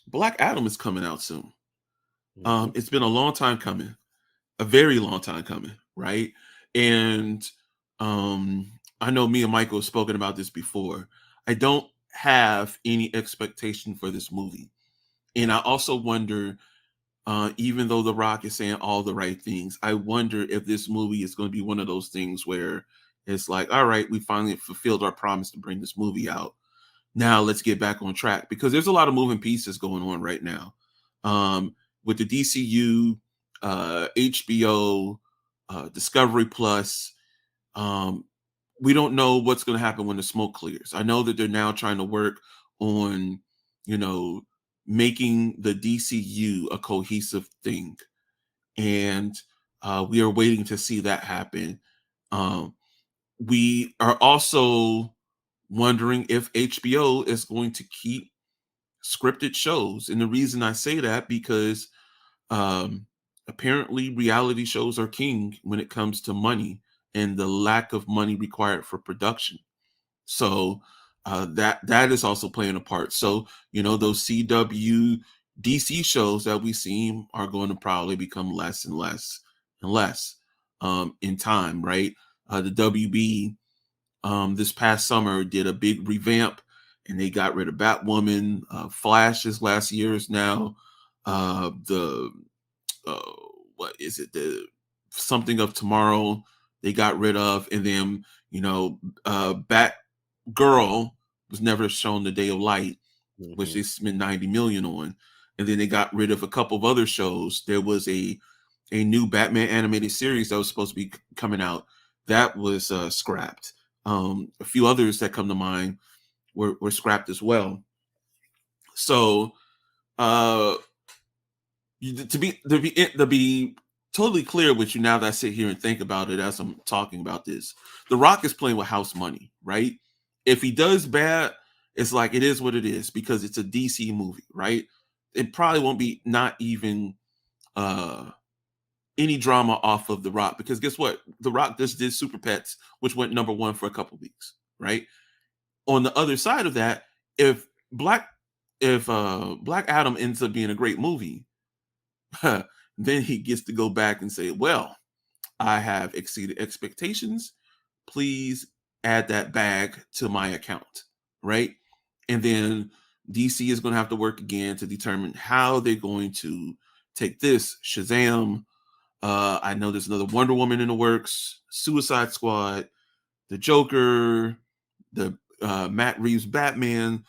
Black Adam is coming out soon. Mhm. It's been a long time coming, a very long time coming. right? And I know me and Michael have spoken about this before. I don't have any expectation for this movie. And I also wonder, even though The Rock is saying all the right things, I wonder if this movie is going to be one of those things where it's like, all right, we finally fulfilled our promise to bring this movie out. Now let's get back on track, because there's a lot of moving pieces going on right now, with the DCU, HBO, Discovery Plus. Um, we don't know what's going to happen when the smoke clears. I know that they're now trying to work on, you know, making the DCU a cohesive thing, and we are waiting to see that happen. Um, we are also wondering if HBO is going to keep scripted shows, and the reason I say that because um, apparently reality shows are king when it comes to money and the lack of money required for production. So that is also playing a part. So those CW DC shows that we see are going to probably become less and less and less in time, right? The WB this past summer did a big revamp, and they got rid of Batwoman. Flash is last year's now. The uh, what is it? The Something of Tomorrow they got rid of, and then Batgirl was never shown the day of light, which Mm-hmm. they spent 90 million on, and then they got rid of a couple of other shows. There was a new Batman animated series that was supposed to be coming out that was scrapped. A few others that come to mind were scrapped as well. So uh, to be totally clear with you, now that I sit here and think about it as I'm talking about this, The Rock is playing with house money, right? If he does bad, it's like it is what it is because it's a DC movie, right? It probably won't be not even uh any drama off of The Rock, because guess what? The Rock just did Super Pets, which went number one for a couple weeks, right? On the other side of that, if Black Black Adam ends up being a great movie, then he gets to go back and say, well, I have exceeded expectations. Please add that bag to my account, right? And then DC is going to have to work again to determine how they're going to take this. Shazam. I know there's another Wonder Woman in the works, Suicide Squad, the Joker, the Matt Reeves Batman,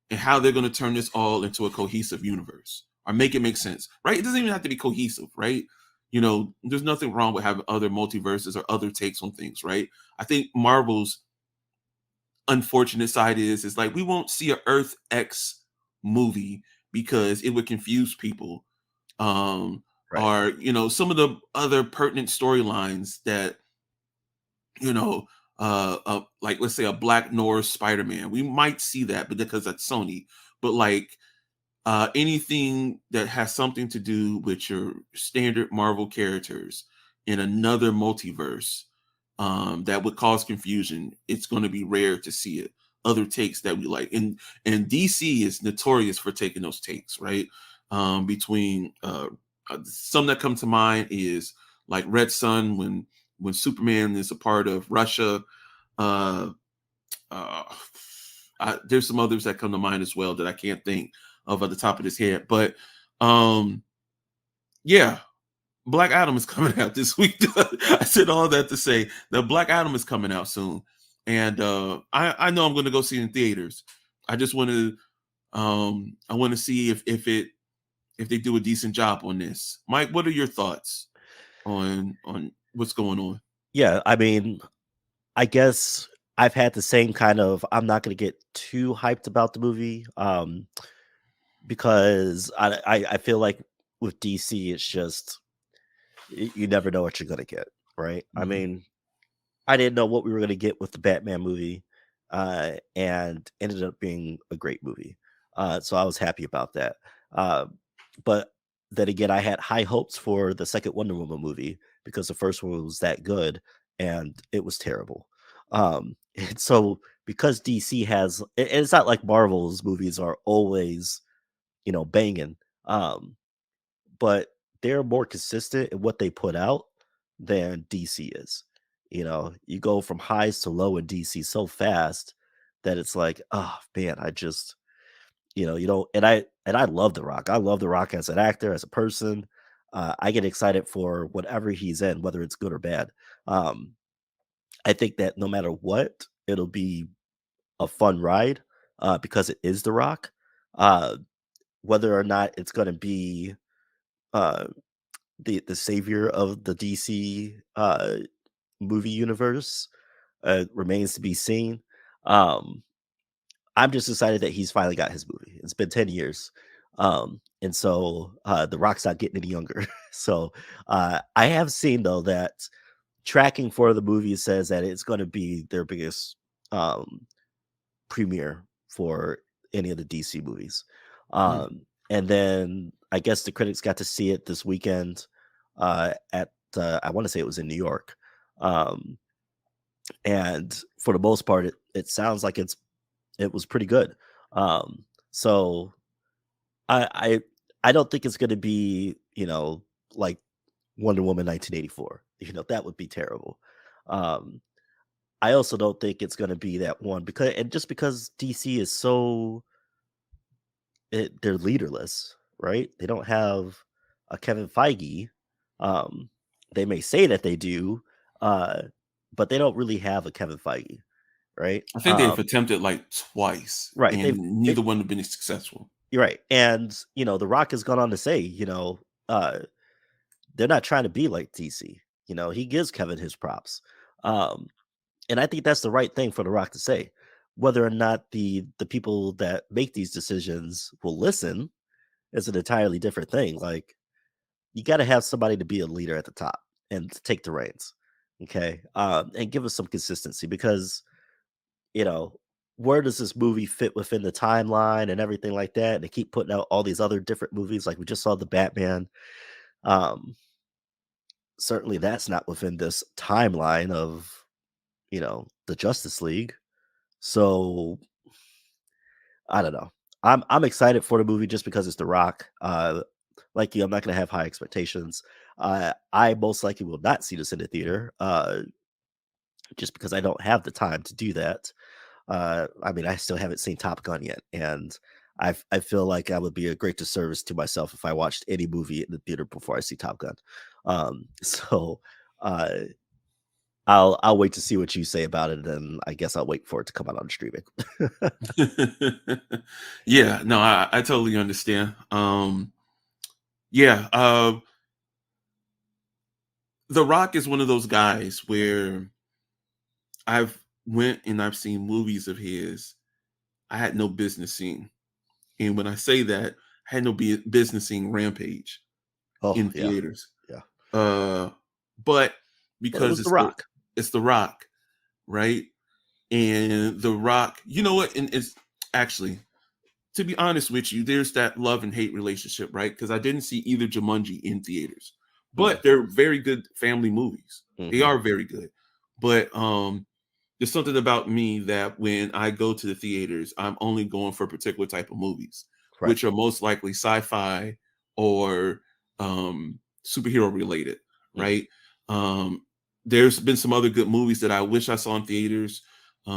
and how they're going to turn this all into a cohesive universe or make it make sense, right? It doesn't even have to be cohesive, right? There's nothing wrong with having other multiverses or other takes on things, right? I think Marvel's unfortunate side is like we won't see a Earth X movie because it would confuse people, Right. or some of the other pertinent storylines that like let's say a Black North Spider-Man, we might see that, but because that's Sony. But like anything that has something to do with your standard Marvel characters in another multiverse, that would cause confusion, it's going to be rare to see it. Other takes that we like, and DC is notorious for taking those takes, right? Between some that come to mind is like Red Sun, when Superman is a part of Russia. Uh, uh, there's some others that come to mind as well that I can't think of at the top of this head, but um, yeah, Black Adam is coming out this week. I said all that to say that Black Adam is coming out soon, and I know I'm going to go see it in theaters. I just want to I want to see if they do a decent job on this. Mike, what are your thoughts on what's going on? Yeah, I mean, I guess I've had the same kind of. I'm not going to get too hyped about the movie, because I feel like with DC, it's just you never know what you're going to get, right? I Mhm. mean, I didn't know what we were going to get with the Batman movie, and ended up being a great movie. So I was happy about that. Uh, but then again, I had high hopes for the second Wonder Woman movie because the first one was that good, and it was terrible. And so because DC has, and it's not like Marvel's movies are always, banging, but they're more consistent in what they put out. than DC is. You go from highs to low in DC so fast that it's like, oh man, I just, and I love The Rock. I love The Rock as an actor, as a person. I get excited for whatever he's in, whether it's good or bad. Um, I think that no matter what, it'll be a fun ride because it is The Rock. Uh, whether or not it's going to be uh, the savior of the DC movie universe remains to be seen. Um, I'm just excited that he's finally got his movie. It's been 10 years. And so The Rock's not getting any younger. So I have seen, though, that tracking for the movie says that it's going to be their biggest um, premiere for any of the DC movies. Mm. And then I guess the critics got to see it this weekend at, I want to say it was in New York. Um, and for the most part, it sounds like it was pretty good. So I I I don't think it's going to be like Wonder Woman 1984. That would be terrible. Um, I also don't think it's going to be that one because DC is so they're leaderless, right? They don't have a Kevin Feige. Um, they may say that they do, uh, but they don't really have a Kevin Feige, right? I think they've attempted like twice, Right. and They've neither one have been successful. You're right. And The Rock has gone on to say, uh, they're not trying to be like DC. He gives Kevin his props. Um, and I think that's the right thing for The Rock to say. Whether or not the people that make these decisions will listen is an entirely different thing. Like, you got to have somebody to be a leader at the top and to take the reins. Okay. And give us some consistency because, you know, where does this movie fit within the timeline and everything like that? They keep putting out all these other different movies, like we just saw the Batman. Um, Certainly that's not within this timeline of, the Justice League. So I don't know. I'm excited for the movie just because it's The Rock. Like you, I'm not gonna have high expectations. I most likely will not see this in the theater, just because I don't have the time to do that. I mean, I still haven't seen Top Gun yet, and I feel like I would be a great disservice to myself if I watched any movie in the theater before I see Top Gun. So uh, I'll wait to see what you say about it, and I guess I'll wait for it to come out on streaming. Yeah, no, I totally understand. Yeah, The Rock is one of those guys where I've went and I've seen movies of his I had no business seeing. And when I say that, I had no business seeing Rampage Oh in yeah, theaters. yeah. Uh, but Well, it because was The Rock. it's The Rock, right? And The Rock, you know what? And it's actually, to be honest with you, there's that love and hate relationship, right? Because I didn't see either Jumanji in theaters, Mm, but they're very good family movies. They mhm. are very good. But there's something about me that when I go to the theaters, I'm only going for a particular type of movies, Right. which are most likely sci-fi or superhero related, Mm. right? Um, there's been some other good movies that I wish I saw in theaters.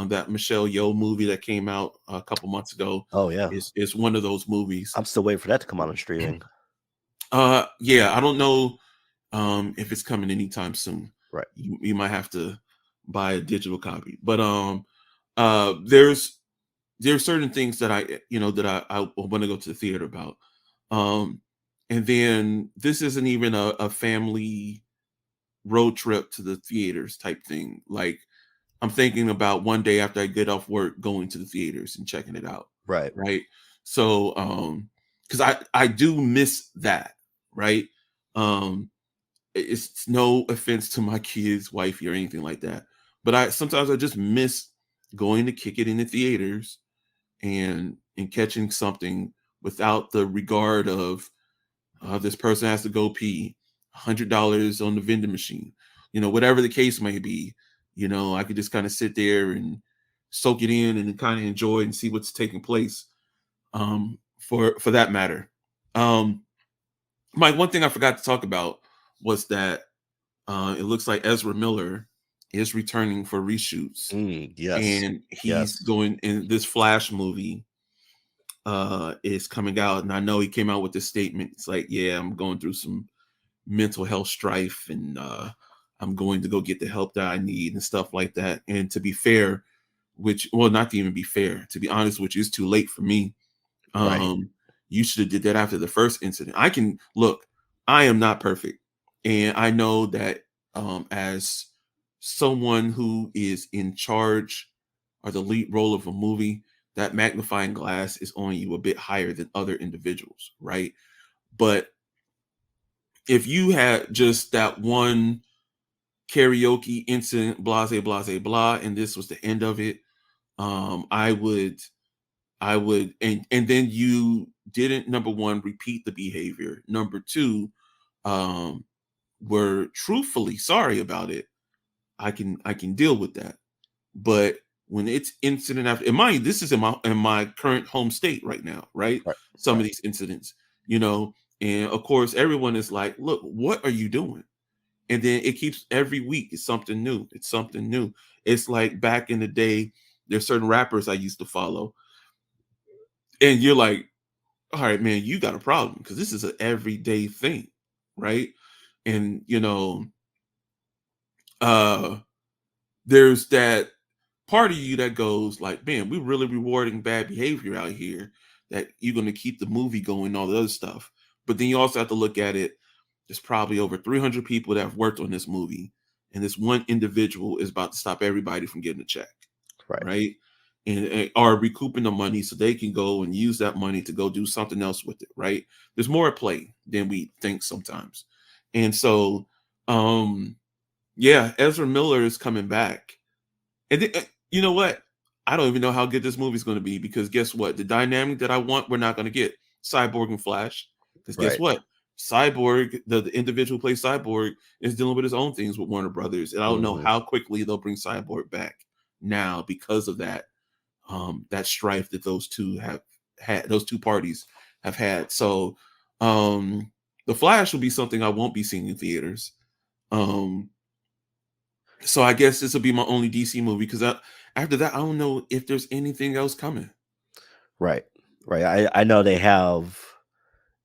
That Michelle Yeoh movie that came out a couple months ago Oh yeah. is one of those movies. I'm still waiting for that to come out on streaming. Yeah, I don't know if it's coming anytime soon. Right. You might have to buy a digital copy, but there's certain things that I want to go to the theater about. Um, and then this isn't even a family road trip to the theaters type thing. Like, I'm thinking about one day after I get off work going to the theaters and checking it out. Right. Right. So because I do miss that, right? Um it's no offense to my kids, wifey, or anything like that. But I sometimes I just miss going to kick it in the theaters and catching something without the regard of this person has to go pee, $100 on the vending machine, whatever the case may be. I could just kind of sit there and soak it in and kind of enjoy and see what's taking place. For that matter, Mike, one thing I forgot to talk about was that It looks like Ezra Miller is returning for reshoots, Yes. and he's Yes. going in this Flash movie. Is coming out, and I know he came out with this statement. It's like, yeah, I'm going through some mental health strife, and I'm going to go get the help that I need and stuff like that. And to be fair, which, well, not to even be fair, to be honest, which is too late for me. Right. You should have did that after the first incident. I can look, I am not perfect, and I know that as someone who is in charge or the lead role of a movie, that magnifying glass is on you a bit higher than other individuals, right? But if you had just that one karaoke incident, blase, blase, blah, and this was the end of it, I would, and then you didn't, number one, repeat the behavior. Number two, um, were truthfully sorry about it. I can deal with that. But when it's incident after, and mind you, this is in my current home state right now, right? Right. Some of Right. these incidents, you know, and of course everyone is like, look, what are you doing? And then it keeps every week, it's something new. It's something new. It's like back in the day, there's certain rappers I used to follow, and you're like, all right, man, you got a problem because this is an everyday thing, right? And uh there's that part of you that goes like, man, we're really rewarding bad behavior out here, that you're going to keep the movie going, all the other stuff. But then you also have to look at it, there's probably over 300 people that have worked on this movie, and this one individual is about to stop everybody from getting a check, Right. right? And are recouping the money so they can go and use that money to go do something else with it, right? There's more at play than we think sometimes. And so yeah, Ezra Miller is coming back. And then, you know what? I don't even know how good this movie's going to be, because guess what? The dynamic that I want, we're not going to get. Cyborg and Flash. Because guess Right. what? Cyborg, the individual who plays Cyborg, is dealing with his own things with Warner Brothers. And I don't know Hmm. how quickly they'll bring Cyborg back now because of that strife that those two have had, those two parties have had. So um the Flash will be something I won't be seeing in theaters. Um so I guess this will be my only DC movie, because after that, I don't know if there's anything else coming. Right. Right. I know they have,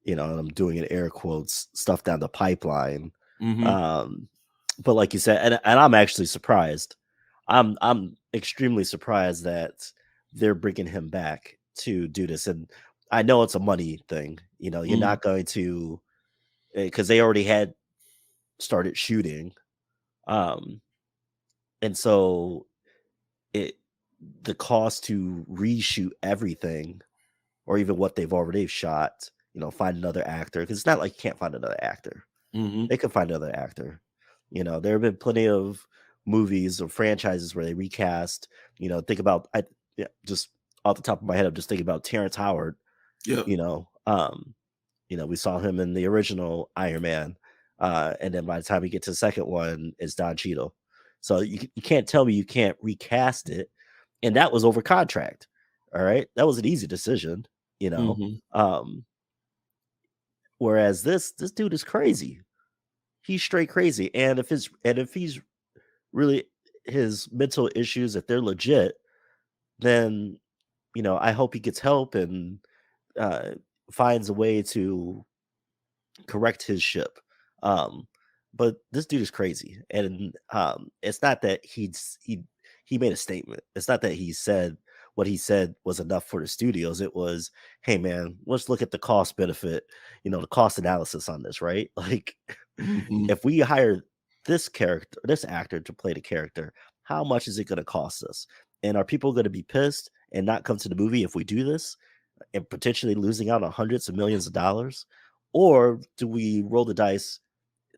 and I'm doing in air quotes, stuff down the pipeline. Hmm. Um, but like you said, and I'm actually surprised. I'm extremely surprised that they're bringing him back to do this. And I know it's a money thing. You're Hmm. not going to, because they already had started shooting. Um, and so it the cost to reshoot everything, or even what they've already shot, find another actor, because it's not like you can't find another actor. Hmm. They could find another actor. There have been plenty of movies or franchises where they recast. Think about, yeah, just off the top of my head, I'm just thinking about Terrence Howard. Yep. You know, um, we saw him in the original Iron Man, and then by the time we get to the second one, it's Don Cheadle. So you can't tell me you can't recast it, and that was over contract. All right, that was an easy decision. You know, Hmm. um, whereas this dude is crazy. He's straight crazy, and if he's really, his mental issues, if they're legit, then I hope he gets help and uh, finds a way to correct his ship. Um, but this dude is crazy, and it's not that he made a statement. It's not that he said what he said was enough for the studios. It was, hey man, let's look at the cost benefit, the cost analysis on this, right? Like, Hmm. if we hire this actor to play the character, how much is it going to cost us? And are people going to be pissed and not come to the movie if we do this, and potentially losing out on hundreds of millions of dollars? Or do we roll the dice,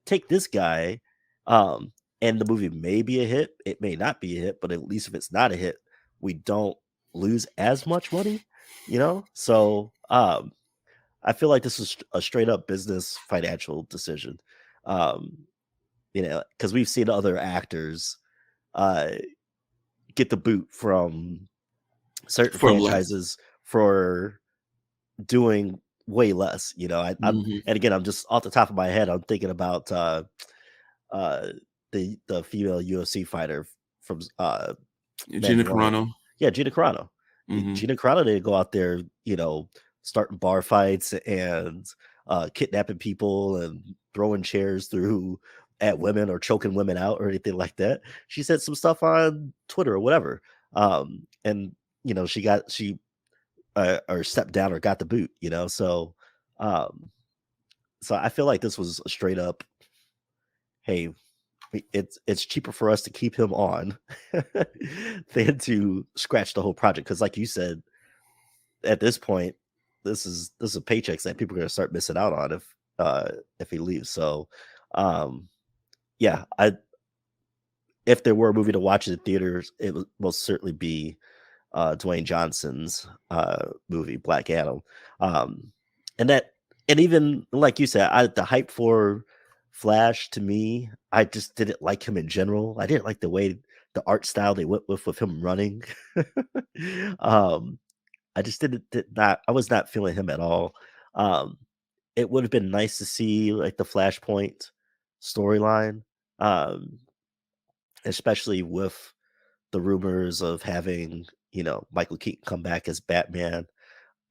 take this guy, um, and the movie may be a hit, it may not be a hit, but at least if it's not a hit, we don't lose as much money, So I feel like this is a straight up business financial decision. Um, because we've seen other actors uh get the boot from certain For less. franchises for doing way less. I'm Hmm. and again, I'm just off the top of my head, I'm thinking about uh the female UFC fighter from Gina Mandalorian. Carano. Yeah, Gina Carano. Hmm. Gina Carano didn't go out there, starting bar fights and kidnapping people and throwing chairs through at women or choking women out or anything like that. She said some stuff on Twitter or whatever. And she or stepped down or got the boot, um so I feel like this was a straight up, hey, it's cheaper for us to keep him on than to scratch the whole project. Because like you said, at this point, this is paychecks that people are gonna start missing out on if he leaves. So yeah, if there were a movie to watch in the theaters, it would most certainly be Dwayne Johnson's movie Black Adam. Um, and that, and even like you said, the hype for Flash, to me, I just didn't like him in general. I didn't like the way the art style they went with him running. um, I just did not. I was not feeling him at all. Um, it would have been nice to see like the Flashpoint storyline, um, especially with the rumors of having Michael Keaton come back as Batman.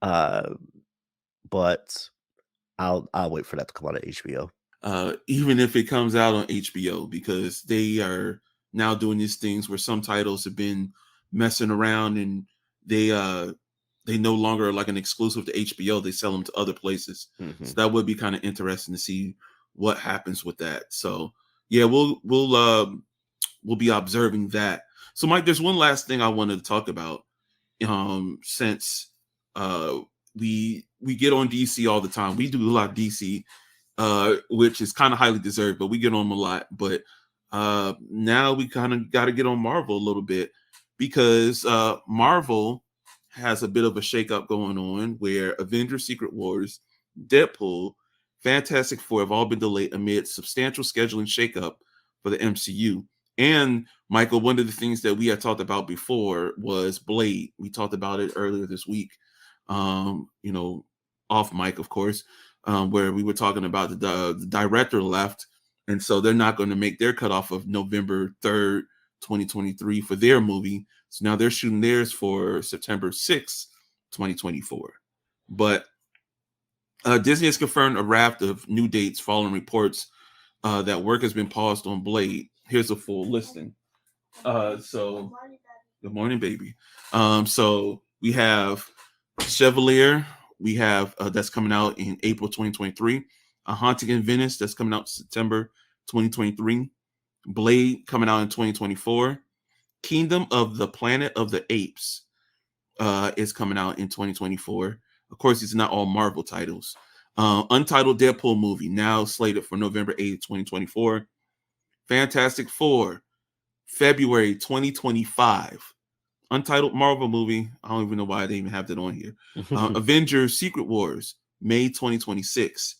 Uh, but I'll wait for that to come out on HBO. Even if it comes out on HBO, because they are now doing these things where some titles have been messing around and they no longer are like an exclusive to HBO. They sell them to other places. Mm-hmm. So that would be kind of interesting to see what happens with that. So yeah, we'll be observing that. So Mike, there's one last thing I wanted to talk about. Since we get on DC all the time, we do a lot of DC, which is kind of highly deserved, but we get on them a lot. But now we kind of got to get on Marvel a little bit, because Marvel has a bit of a shakeup going on where Avengers: Secret Wars, Deadpool, Fantastic Four have all been delayed amid substantial scheduling shakeup for the MCU. And Michael, one of the things that we had talked about before was Blade. We talked about it earlier this week, off mic, of course, where we were talking about the director left. And so they're not going to make their cutoff of November 3rd, 2023 for their movie. So now they're shooting theirs for September 6th, 2024. But Disney has confirmed a raft of new dates following reports that work has been paused on Blade. Here's a full listing. So good morning, baby. So we have Chevalier. We have that's coming out in April 2023. A Haunting in Venice that's coming out September 2023. Blade coming out in 2024. Kingdom of the Planet of the Apes is coming out in 2024. Of course, these are not all Marvel titles. Untitled Deadpool movie now slated for November 8th, 2024. Fantastic Four, February 2025. Untitled Marvel movie. I don't even know why they even have that on here. Avengers: Secret Wars, May 2026.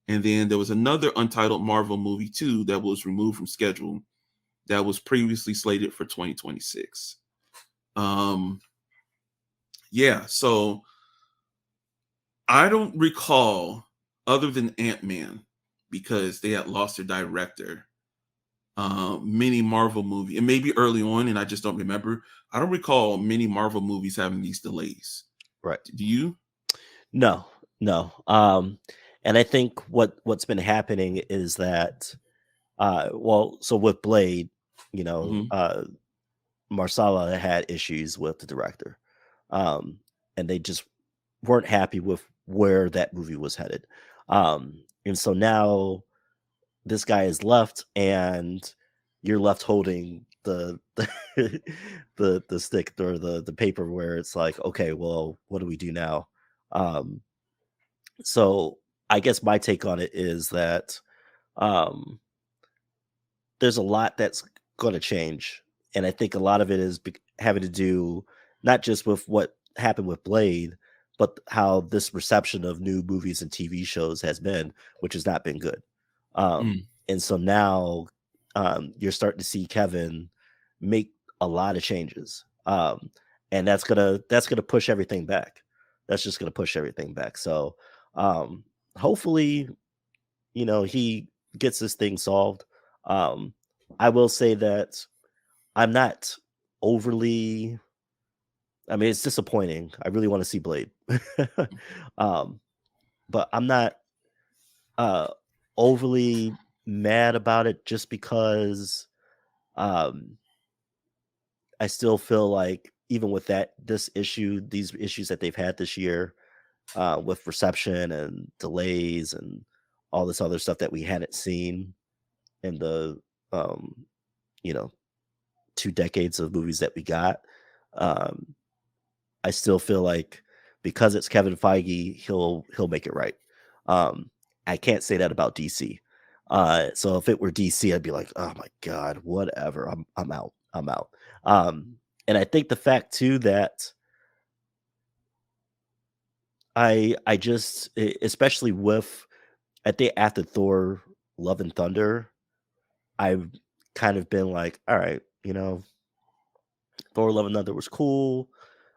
And then there was another untitled Marvel movie too that was removed from schedule that was previously slated for 2026. Yeah, so I don't recall, other than Ant-Man, because they had lost their director, many Marvel movie, and maybe early on, and I just don't remember. I don't recall many Marvel movies having these delays. Right. Do you? No. And I think what's been happening is that so with Blade, Marsala had issues with the director. And they just weren't happy with where that movie was headed. And so now this guy is left, and you're left holding the the stick or the paper, where it's like, okay, well, what do we do now? So I guess my take on it is that there's a lot that's going to change, and I think a lot of it is having to do not just with what happened with Blade, but how this reception of new movies and TV shows has been, which has not been good. And so now you're starting to see Kevin make a lot of changes, and that's gonna push everything back. That's just gonna push everything back. So hopefully, he gets this thing solved. Um, I will say that I'm not overly. I mean, it's disappointing. I really want to see Blade, um, but I'm not uh, overly mad about it just because um, I still feel like even with these issues that they've had this year with reception and delays and all this other stuff that we hadn't seen in the um, you know 2 decades of movies that we got. Um, I still feel like because it's Kevin Feige, he'll make it right. Um, I can't say that about DC. So if it were DC, I'd be like, oh my god, whatever. I'm out. I'm out. And I think the fact too that I just especially with I think after Thor Love and Thunder, I've kind of been like, all right, Thor Love and Thunder was cool.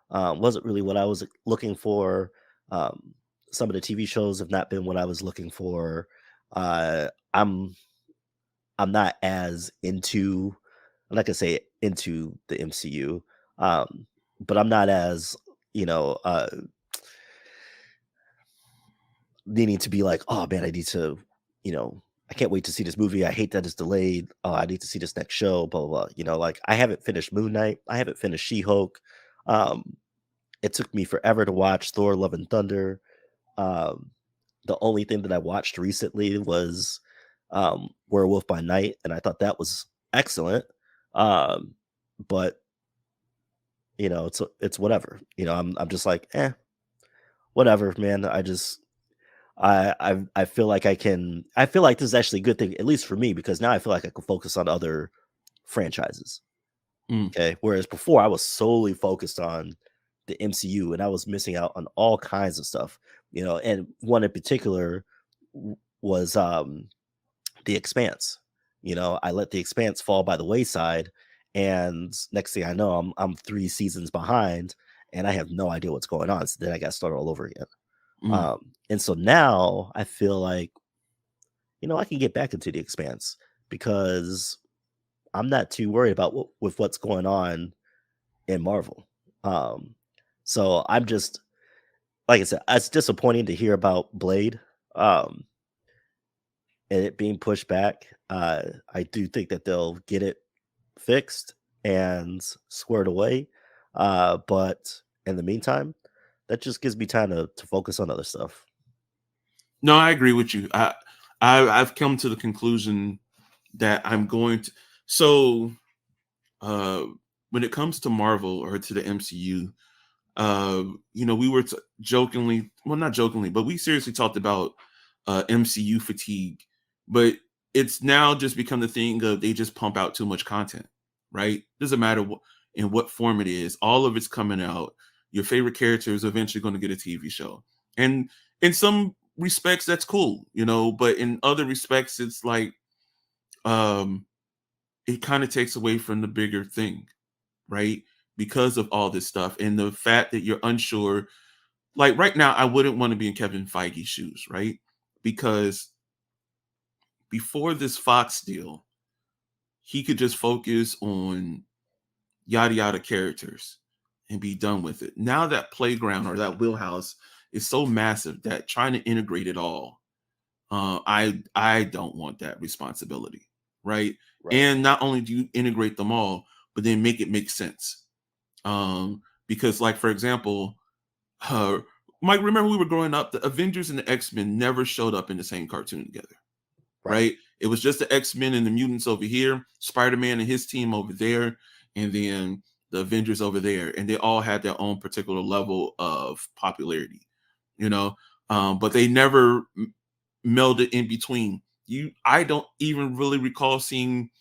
Wasn't really what I was looking for. Um, some of the TV shows have not been what I was looking for. Uh, I'm I'm not as into. I'm not gonna say into the MCU, but I'm not as you know needing to be like, oh man, I need to, I can't wait to see this movie. I hate that it's delayed. Oh, I need to see this next show. Blah blah blah. Like I haven't finished Moon Knight. I haven't finished She Hulk. Um, it took me forever to watch Thor: Love and Thunder. Um, the only thing that I watched recently was Werewolf by Night, and I thought that was excellent. Um, but it's whatever. I'm just like, whatever, man. I feel like I feel like this is actually a good thing, at least for me, because now I feel like I can focus on other franchises. Okay. Whereas before I was solely focused on the MCU and I was missing out on all kinds of stuff, and one in particular was The Expanse. I let The Expanse fall by the wayside, and next thing I know, I'm 3 seasons behind and I have no idea what's going on. So then I got started all over again. And so now I feel like, I can get back into The Expanse because I'm not too worried about with what's going on in Marvel. So I'm just, like I said, it's disappointing to hear about Blade and it being pushed back. I do think that they'll get it fixed and squared away. But in the meantime, that just gives me time to focus on other stuff. No, I agree with you. I've come to the conclusion that I'm going to. So, when it comes to Marvel or to the MCU, we were jokingly, well, not jokingly, but we seriously talked about MCU fatigue. But it's now just become the thing of they just pump out too much content, right? Doesn't matter in what form it is. All of it's coming out. Your favorite character is eventually going to get a TV show, and in some respects that's cool, but in other respects it's like it kind of takes away from the bigger thing, right? Because of all this stuff and the fact that you're unsure. Like right now, I wouldn't want to be in Kevin Feige's shoes, right? Because before this Fox deal, he could just focus on yada yada characters and be done with it. Now that playground or that wheelhouse is so massive that trying to integrate it all, I don't want that responsibility, right? And not only do you integrate them all, but then make it make sense. Because, like for example, Mike, remember we were growing up, the Avengers and the X-Men never showed up in the same cartoon together, right? It was just the X-Men and the mutants over here, Spider-Man and his team over there, and then the Avengers over there, and they all had their own particular level of popularity, but they never melded in between. I don't even really recall seeing,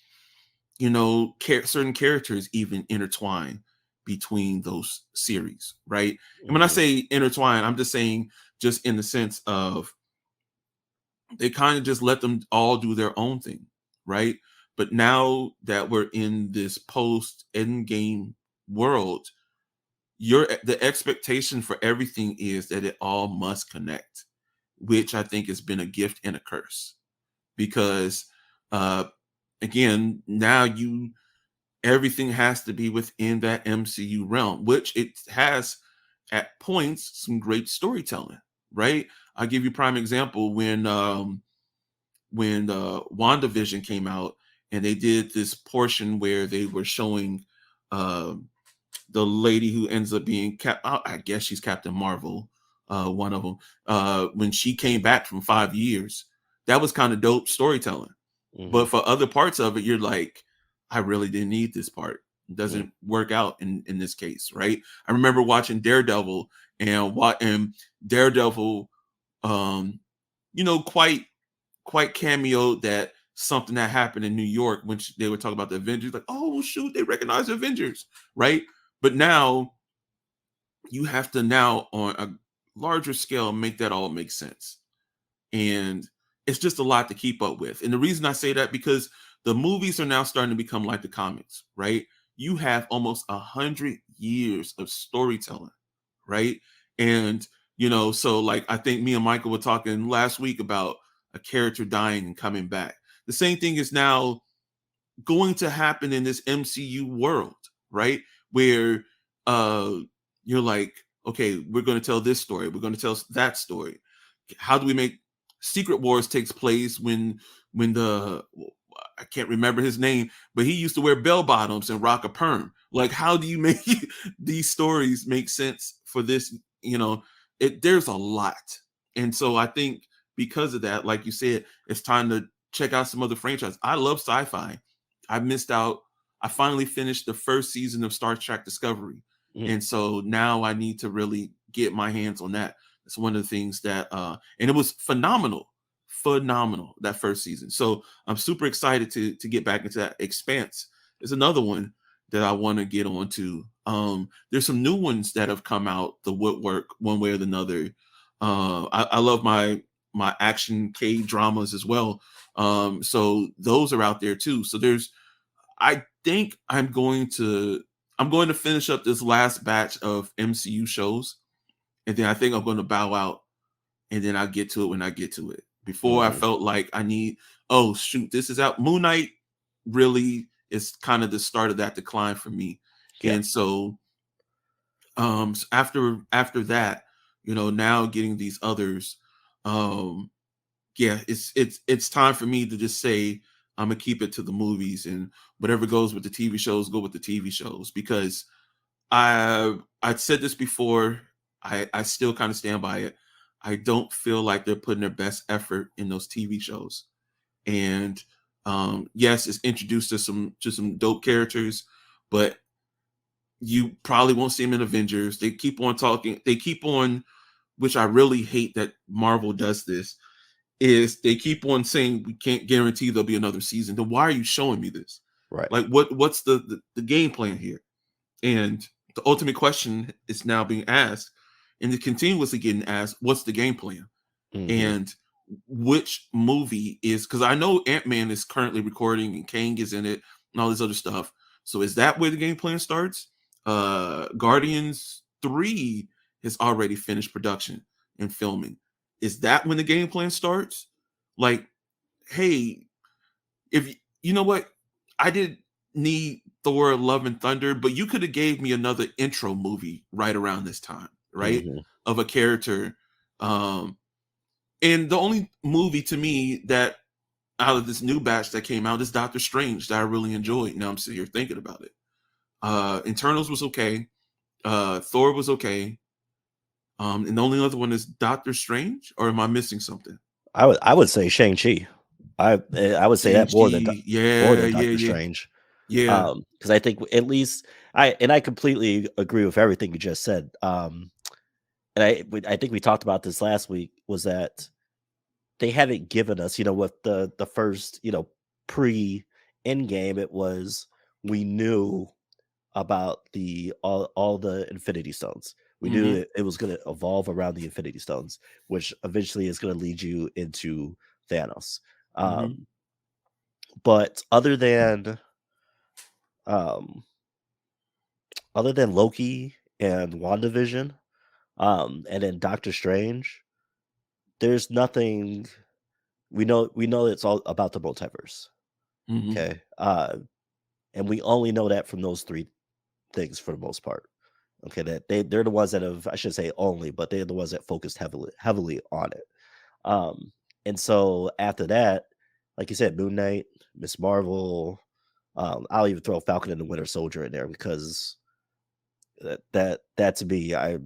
certain characters even intertwine between those series, right? And when I say intertwine, I'm just saying just in the sense of they kind of just let them all do their own thing, right? But now that we're in this post endgame world, the expectation for everything is that it all must connect, which I think has been a gift and a curse, because again, now everything has to be within that MCU realm, which it has at points some great storytelling, right? I'll give you a prime example when WandaVision came out and they did this portion where they were showing um the lady who ends up being I guess she's Captain Marvel, one of them, when she came back from 5 years. That was kind of dope storytelling. Mm-hmm. But for other parts of it, you're like, I really didn't need this part. It Mm-hmm. doesn't work out in this case, right? I remember watching Daredevil and Daredevil, um, quite cameoed that something that happened in New York when they were talking about the Avengers, like, oh shoot, they recognize the Avengers, right? But now you have to now on a larger scale make that all make sense. And it's just a lot to keep up with. And the reason I say that, because the movies are now starting to become like the comics, right? You have almost 100 years of storytelling, right? And so like I think me and Michael were talking last week about a character dying and coming back. The same thing is now going to happen in this MCU world, right? Where uh you're like, okay, we're going to tell this story, we're going to tell that story. How do we make Secret Wars takes place when the I can't remember his name, but he used to wear bell bottoms and rock a perm. Like, how do you make these stories make sense for this? There's a lot. And so I think because of that, like you said, it's time to check out some other franchise. I love sci-fi. I missed out. I finally finished the first season of Star Trek Discovery. Mm-hmm. And so now I need to really get my hands on that. It's one of the things that and it was phenomenal that first season. So I'm super excited to get back into that. Expanse is another one that I want to get onto. There's some new ones that have come out the woodwork one way or another. I love my action K dramas as well. So those are out there too. So I think I'm going to finish up this last batch of MCU shows, and then I think I'm going to bow out, and then I'll get to it when I get to it. Before I Mm-hmm. felt like I need, oh shoot, this is out. Moon Knight really is kind of the start of that decline for me. Yeah. And so after that, now getting these others, um yeah, it's time for me to just say I'm gonna keep it to the movies, and whatever goes with the TV shows, go with the TV shows, because I said this before. I still kind of stand by it. I don't feel like they're putting their best effort in those TV shows. And yes, it's introduced us to some dope characters, but you probably won't see them in Avengers. They keep on talking. They keep on, which I really hate that Marvel does this, is they keep on saying we can't guarantee there'll be another season. Then why are you showing me this? Right. Like what's the game plan here? And the ultimate question is now being asked, and it's continuously getting asked, what's the game plan? Mm-hmm. And which movie is, because I know Ant-Man is currently recording and Kang is in it and all this other stuff. So is that where the game plan starts? Guardians 3 has already finished production and filming. Is that when the game plan starts? Like, hey, if you know what, I didn't need Thor Love and Thunder, but you could have gave me another intro movie right around this time, right? Mm-hmm. Of a character. And the only movie to me that out of this new batch that came out is Doctor Strange that I really enjoyed. Now I'm sitting here thinking about it. Internals was okay. Thor was okay. And the only other one is Doctor Strange, or am I missing something? I would say Shang-Chi. I would say that more than Shang-Chi. more Yeah, than yeah, Doctor yeah. Strange. Yeah. Because I think at least I completely agree with everything you just said. And I think we talked about this last week, was that they haven't given us, with the first, pre end game, it was, we knew about all the Infinity Stones. We knew Mm-hmm. it was going to evolve around the Infinity Stones, which eventually is going to lead you into Thanos. Mm-hmm. But um, other than Loki and WandaVision, and then Doctor Strange, there's nothing. We know it's all about the multiverse. Mm-hmm. Okay. And we only know that from those three things for the most part. Okay, that they're the ones that have, I should say only, but they're the ones that focused heavily on it. Um, and so after that, like you said, Moon Knight, Miss Marvel, I'll even throw Falcon and the Winter Soldier in there because that to me, I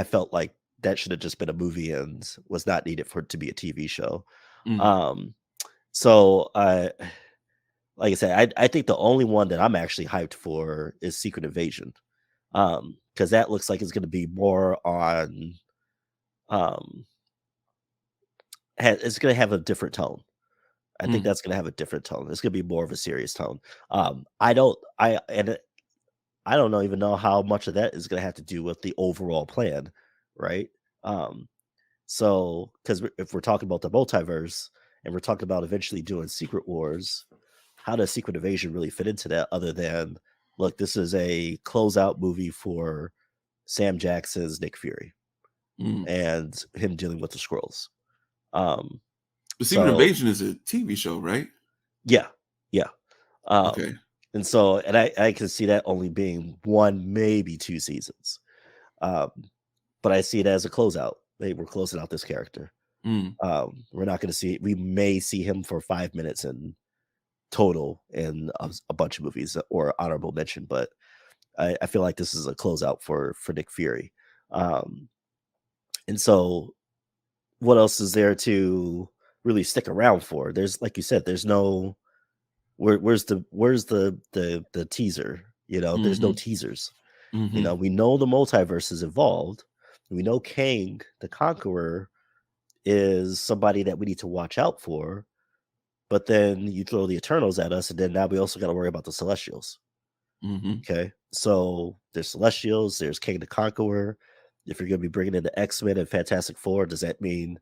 felt like that should have just been a movie and was not needed for it to be a TV show. Mm. Um, so like I said, I think the only one that I'm actually hyped for is Secret Invasion. Because that looks like it's going to be more on, um, it's going to have a different tone. I think Mm. that's going to have a different tone. It's going to be more of a serious tone. I don't know even know how much of that is going to have to do with the overall plan, right? Um, so because if we're talking about the multiverse and we're talking about eventually doing Secret Wars, how does Secret Invasion really fit into that? Other than, look, this is a closeout movie for Sam Jackson's Nick Fury Mm. and him dealing with the Skrulls. Um, But Secret so Invasion is a TV show, right? yeah, yeah. Okay. And so, and I can see that only being one, maybe two seasons. Um, but I see it as a closeout. We're closing out this character. Mm. We're not going to see. We may see him for 5 minutes in total in a bunch of movies or honorable mention, but I feel like this is a closeout for Nick Fury. And so, what else is there to really stick around for? There's, like you said, there's no where's the teaser? You know, there's no Mm-hmm. teasers. You Mm-hmm. know, we know the multiverse is involved. We know Kang the Conqueror is somebody that we need to watch out for. But then you throw the Eternals at us, and then now we also got to worry about the Celestials. Mm-hmm. Okay, so there's Celestials, there's Kang the Conqueror. If you're going to be bringing in the X-Men and Fantastic Four, does that mean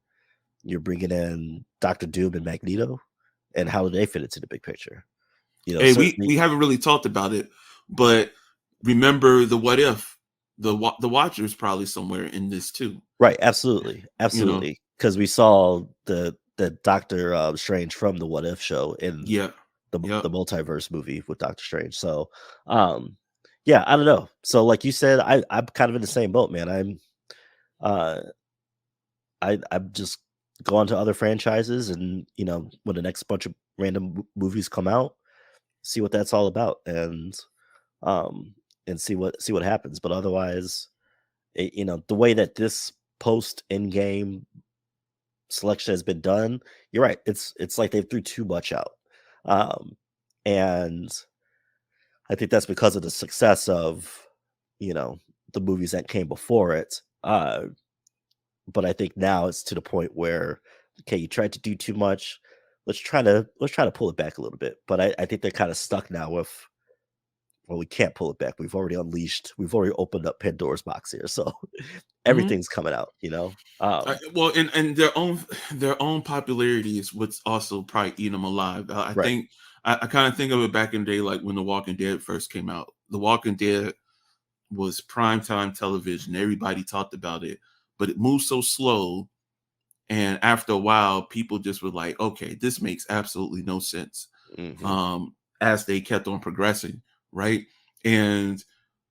you're bringing in Doctor Doom and Magneto? And how do they fit into the big picture? You know, Hey, we certainly, we haven't really talked about it, but remember the what if the Watcher's probably somewhere in this too. right? Absolutely, You know. absolutely. Because we saw the Doctor Strange from the What If show in Yeah. the Yep. multiverse movie with Doctor Strange. So, yeah, I don't know. So, like you said, I'm kind of in the same boat, man. Uh, I'm just going to other franchises, and when the next bunch of random movies come out, see what that's all about, um, and see what happens. But otherwise, the way that this post Endgame selection has been done, you're right. It's like they threw too much out, um, and I think that's because of the success of, you know, the movies that came before it. But I think now it's to the point where, okay, you tried to do too much. Let's try to pull it back a little bit. But I think they're kind of stuck now with, well, we can't pull it back. We've already opened up Pandora's box here. So Mm-hmm. everything's coming out, Well, and their own popularity is what's also probably eating them alive. I Right. think I kind of think of it back in the day, like when The Walking Dead first came out. The Walking Dead was primetime television. Everybody talked about it, but it moved so slow. And after a while, people just were like, okay, this makes absolutely no sense. Hmm. As they kept on progressing, right? And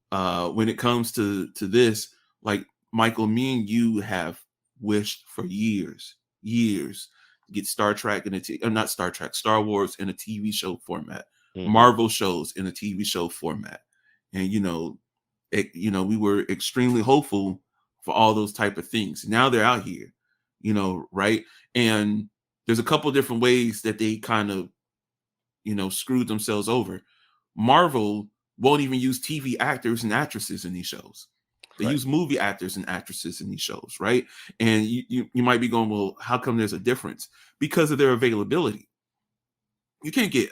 when it comes to this, like Michael, me and you have wished for years to get Star Trek in not Star Trek, Star Wars in a TV show format, Hmm. Marvel shows in a TV show format, and we were extremely hopeful for all those type of things. Now they're out here, right? And there's a couple different ways that they kind of screwed themselves over. Marvel won't even use TV actors and actresses in these shows. They Right. use movie actors and actresses in these shows, right? And you might be going, well, how come there's a difference? Because of their availability. You can't get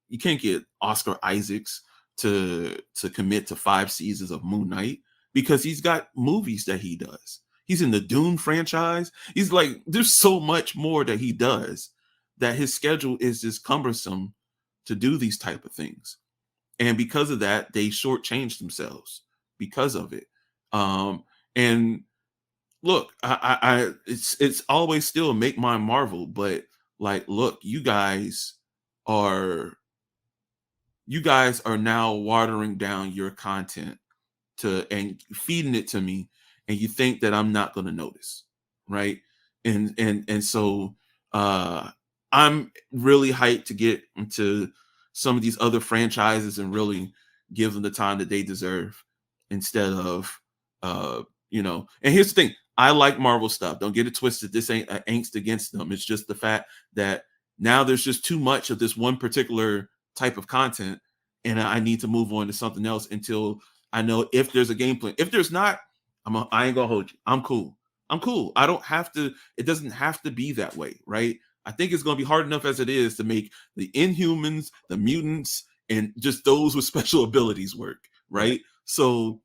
you can't get Oscar Isaacs to commit to 5 seasons of Moon Knight because he's got movies that he does. He's in the Dune franchise. He's like, there's so much more that he does that his schedule is just cumbersome to do these type of things. And because of that, they shortchanged themselves because of it. And look, I it's always still make my Marvel, but like, look, you guys are now watering down your content and feeding it to me, and you think that I'm not going to notice, right? And so I'm really hyped to get into some of these other franchises and really give them the time that they deserve, instead of and here's the thing, I like Marvel stuff, don't get it twisted, this ain't an angst against them, it's just the fact that now there's just too much of this one particular type of content, and I need to move on to something else until I know if there's a game plan. If there's not, I ain't gonna hold you. I'm cool. I don't have to, it doesn't have to be that way, right? I think it's gonna be hard enough as it is to make the Inhumans, the mutants, and just those with special abilities work, right? So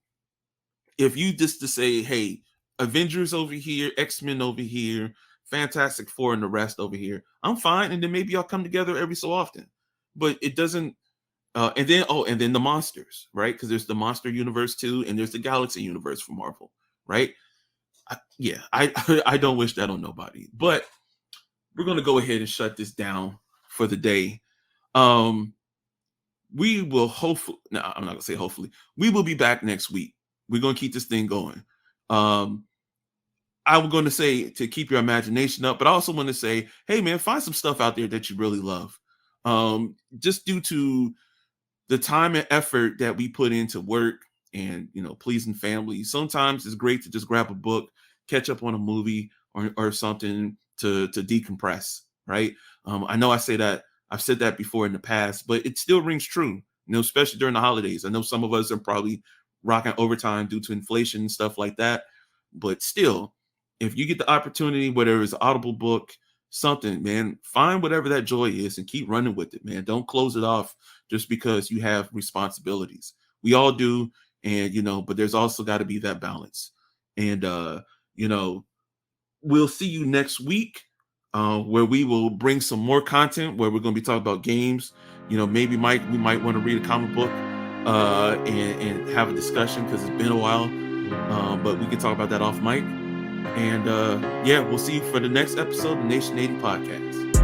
if you just to say, hey, Avengers over here, X-Men over here, Fantastic Four and the rest over here, I'm fine. And then maybe I'll come together every so often. But it doesn't, and then the monsters, right? Because there's the monster universe too, and there's the galaxy universe for Marvel, right? I don't wish that on nobody. But we're gonna go ahead and shut this down for the day. We will hopefully, no, I'm not gonna say hopefully, we will be back next week. We're gonna keep this thing going. I was going to say to keep your imagination up, but I also want to say, hey man, find some stuff out there that you really love. Just due to the time and effort that we put into work and pleasing family, sometimes it's great to just grab a book, catch up on a movie or something to decompress, right? I know I've said that before in the past, but it still rings true, especially during the holidays. I know some of us are probably rocking overtime due to inflation and stuff like that, but still, if you get the opportunity, whether it's an Audible book, something, man, find whatever that joy is and keep running with it, man. Don't close it off just because you have responsibilities. We all do, and but there's also got to be that balance. And we'll see you next week, where we will bring some more content, where we're going to be talking about games. Maybe we might want to read a comic book and have a discussion, because it's been a while. But we can talk about that off mic. And we'll see you for the next episode of the Nation80 Podcast.